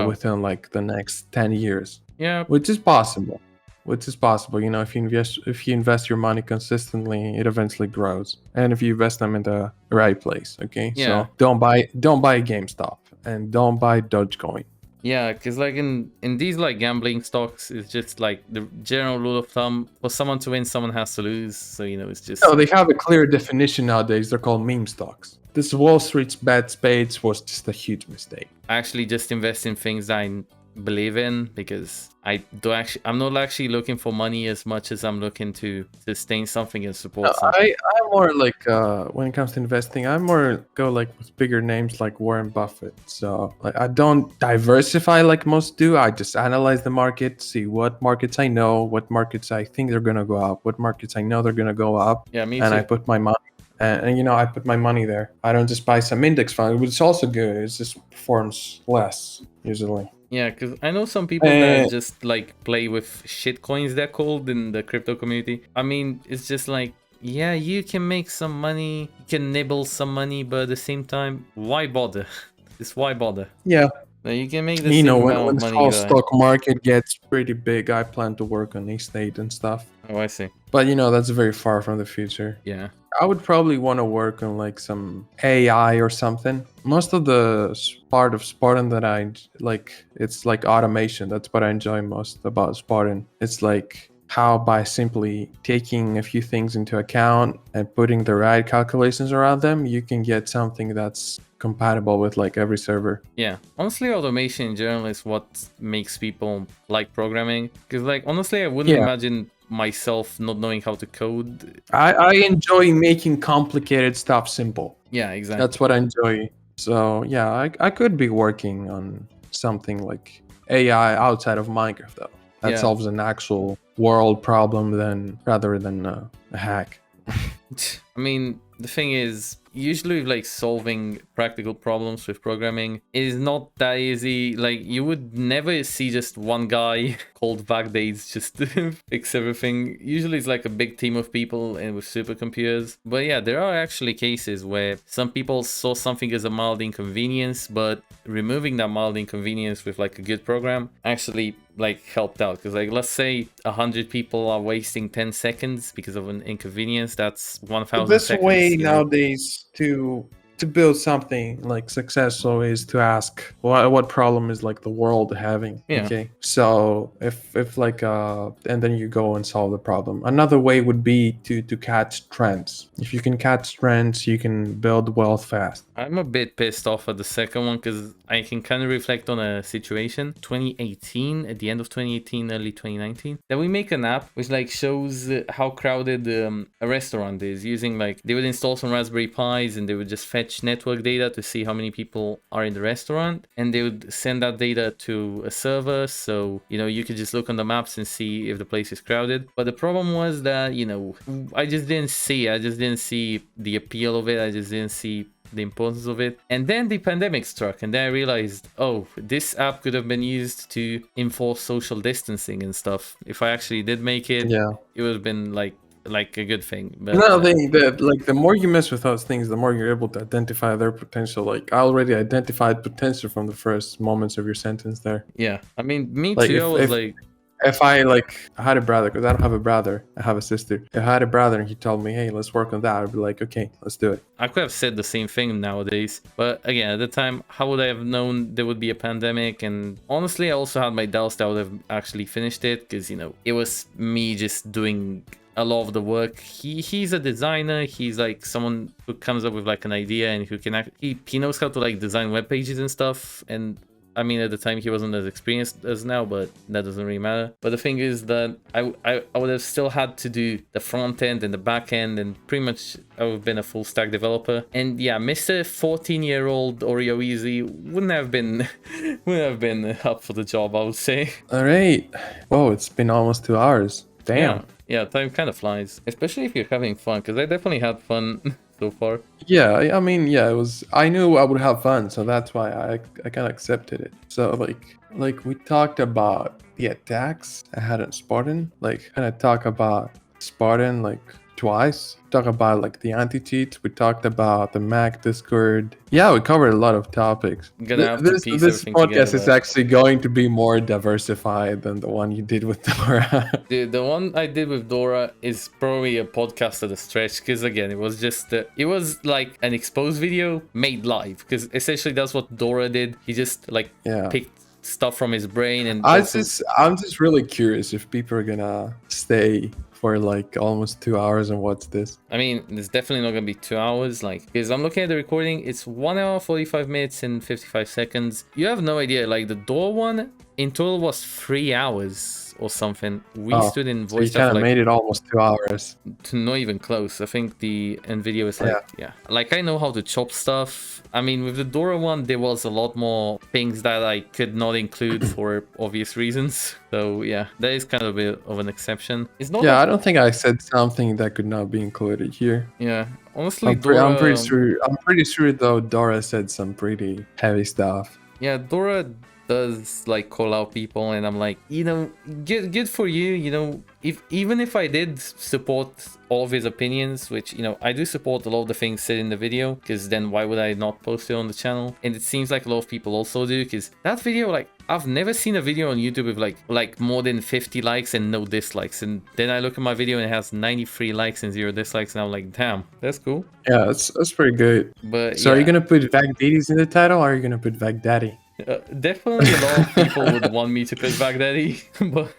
within like the next 10 years. Yeah, which is possible. You know, if you invest your money consistently, it eventually grows. And if you invest them in the right place, okay? Yeah. So don't buy GameStop and don't buy Dogecoin. Yeah, because like in these like gambling stocks, it's just like the general rule of thumb: for someone to win, someone has to lose. So you know, it's just. No, they have a clear definition nowadays. They're called meme stocks. This Wall Street's bad spades was just a huge mistake. I actually just invest in things I believe in, because I'm not actually looking for money as much as I'm looking to sustain something and support something. I'm more like when it comes to investing, I'm more go like with bigger names like Warren Buffett. So like I don't diversify like most do. I just analyze the market, see what markets I know, what markets I think they're gonna go up, what markets I know they're gonna go up. Yeah, me and too. I put my money and I put my money there. I don't just buy some index fund, which is also good. It just performs less usually. Yeah, because I know some people that just like play with shit coins, they're called in the crypto community. I mean, it's just like, yeah, you can make some money, you can nibble some money, but at the same time, why bother? Just why bother? Yeah. You can make the same amount when of the money. whole stock market gets pretty big, I plan to work on estate and stuff. Oh, I see. But that's very far from the future. Yeah. I would probably want to work on like some AI or something. Most of the part of Spartan that I like, it's like automation. That's what I enjoy most about Spartan. It's like how by simply taking a few things into account and putting the right calculations around them, you can get something that's compatible with like every server. Yeah, honestly, automation in general is what makes people like programming. Because like honestly, I wouldn't imagine myself not knowing how to code. I enjoy making complicated stuff simple. Yeah, exactly. That's what I enjoy. So yeah, I could be working on something like AI outside of Minecraft though. That solves an actual world problem rather than a hack. I mean, the thing is, usually like solving practical problems with programming is not that easy. Like you would never see just one guy called Vagdedes just fix everything. Usually it's like a big team of people and with supercomputers. But yeah, there are actually cases where some people saw something as a mild inconvenience, but removing that mild inconvenience with like a good program actually like helped out. Because like let's say 100 people are wasting 10 seconds because of an inconvenience, that's 1,000 seconds. The best way nowadays to build something like successful is to ask what problem is like the world having. Okay, so if like and then you go and solve the problem. Another way would be to catch trends. If you can catch trends, you can build wealth fast. I'm a bit pissed off at the second one because I can kind of reflect on a situation 2018, at the end of 2018, early 2019, that we make an app which like shows how crowded a restaurant is, using like they would install some Raspberry Pis and they would just fetch network data to see how many people are in the restaurant, and they would send that data to a server, so you could just look on the maps and see if the place is crowded. But the problem was that I just didn't see the appeal of it. I just didn't see the importance of it. And then the pandemic struck, and then I realized, oh, this app could have been used to enforce social distancing and stuff. If I actually did make it, it would have been like a good thing. But the more you mess with those things, the more you're able to identify their potential. Like I already identified potential from the first moments of your sentence there. Yeah, I mean, me too. If I had a brother, because I don't have a brother, I have a sister. If I had a brother and he told me, hey, let's work on that, I'd be like, okay, let's do it. I could have said the same thing nowadays, but again, at the time, how would I have known there would be a pandemic? And honestly, I also had my doubts that I would have actually finished it, because it was me just doing a lot of the work. He's a designer. He's like someone who comes up with like an idea and who can he knows how to like design web pages and stuff. And I mean, at the time he wasn't as experienced as now, but that doesn't really matter. But the thing is that I would have still had to do the front end and the back end, and pretty much I would have been a full stack developer. And yeah, Mr. 14-year-old Oreo Easy wouldn't have been up for the job, I would say. All right. Whoa, it's been almost 2 hours. Damn. Yeah, time kind of flies, especially if you're having fun, because I definitely had fun so far. Yeah, I mean, it was. I knew I would have fun, so that's why I kind of accepted it. So like we talked about the attacks I had on Spartan, like kind of talk about Spartan like twice. Talk about like the anti-cheats. We talked about the Mac Discord. Yeah, we covered a lot of topics. This podcast is actually going to be more diversified than the one you did with Dora. The one I did with Dora is probably a podcast at a stretch, because again, it was just it was like an exposed video made live, because essentially that's what Dora did. He just picked stuff from his brain, and I'm just really curious if people are gonna stay for like almost 2 hours and watch this. I mean, it's definitely not gonna be 2 hours, because I'm looking at the recording, it's 1 hour 45 minutes and 55 seconds. You have no idea, like the door one in total was 3 hours or something. We stood in voice chat. You kind of made it almost 2 hours. Not even close. I think the NVIDIA is like, like I know how to chop stuff. I mean, with the Dora one, there was a lot more things that I could not include for obvious reasons. So yeah, that is kind of a bit of an exception. It's not. Yeah, I don't think I said something that could not be included here. Yeah, honestly, I'm pretty sure. I'm pretty sure though. Dora said some pretty heavy stuff. Yeah, Dora does like call out people, and I'm like, good for you. Even if I did support all of his opinions, which I do support a lot of the things said in the video, because then why would I not post it on the channel? And it seems like a lot of people also do, because that video, like, I've never seen a video on YouTube with like more than 50 likes and no dislikes, and then I look at my video and it has 93 likes and 0 dislikes, and I'm like, damn, that's cool. Yeah, that's pretty good. But so, are you gonna put Vagdedes in the title, or are you gonna put Vagdaddy? Definitely a lot of people would want me to put Vagdaddy, but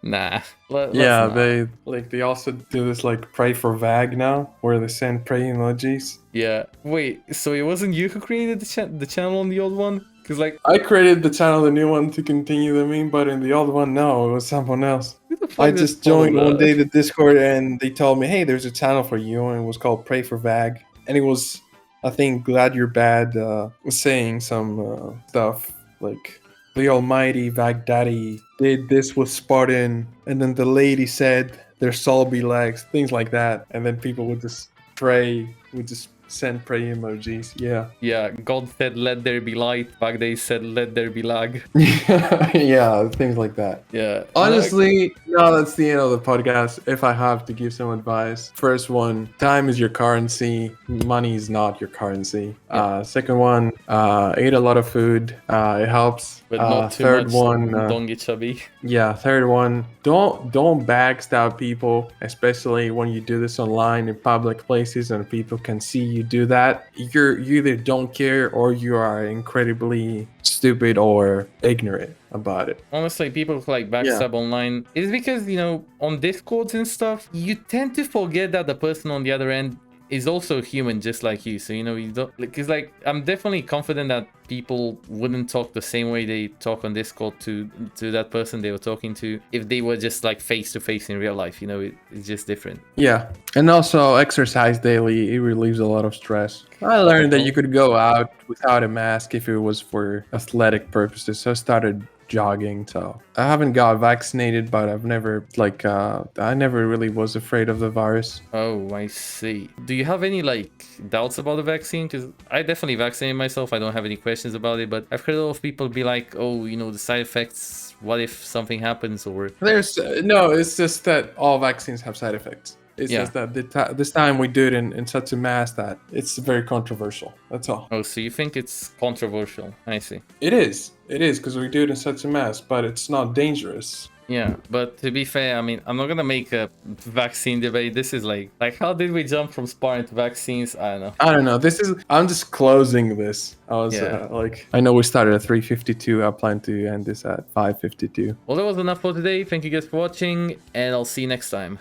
nah. They also do this like pray for Vag now, where they send pray emojis. Yeah. Wait, so it wasn't you who created the channel on the old one? Because like I created the channel, the new one, to continue the meme, but in the old one, no, it was someone else. I just joined one day the Discord, and they told me, hey, there's a channel for you, and it was called Pray for Vag, and it was, I think, Glad You're Bad was saying some stuff like, the almighty Vagdaddy did this with Spartan, and then the lady said their soul be legs, things like that, and then people would just pray, would just send pray emojis. Yeah, God said let there be light, Vagdedes said let there be lag. Yeah, things like that. Yeah, honestly, no, that's the end of the podcast. If I have to give some advice, first one, time is your currency, money is not your currency. Second one, eat a lot of food, it helps. But not too third much, one, don't get chubby. Yeah, third one, don't backstab people, especially when you do this online in public places and people can see you do that. You either don't care or you are incredibly stupid or ignorant about it. Honestly, people who like backstab online, it's because on Discords and stuff, you tend to forget that the person on the other end is also human just like you. So you don't, because like I'm definitely confident that people wouldn't talk the same way they talk on Discord to that person they were talking to if they were just like face to face in real life. It's just different. Yeah, and also exercise daily, it relieves a lot of stress. I learned that you could go out without a mask if it was for athletic purposes, so I started jogging. So I haven't got vaccinated, but I've never I never really was afraid of the virus. Oh, I see. Do you have any like doubts about the vaccine? Because I definitely vaccinated myself. I don't have any questions about it, but I've heard a lot of people be like, oh, the side effects, what if something happens? Or there's no, it's just that all vaccines have side effects. It's just that this time we do it in such a mass that it's very controversial. That's all. Oh, so you think it's controversial? I see. It is because we do it in such a mass, but it's not dangerous. Yeah, but to be fair, I mean, I'm not gonna make a vaccine debate. This is like how did we jump from Spartan to vaccines? I don't know. I'm just closing this. I was I know we started at 3:52. I plan to end this at 5:52. Well, that was enough for today. Thank you guys for watching, and I'll see you next time.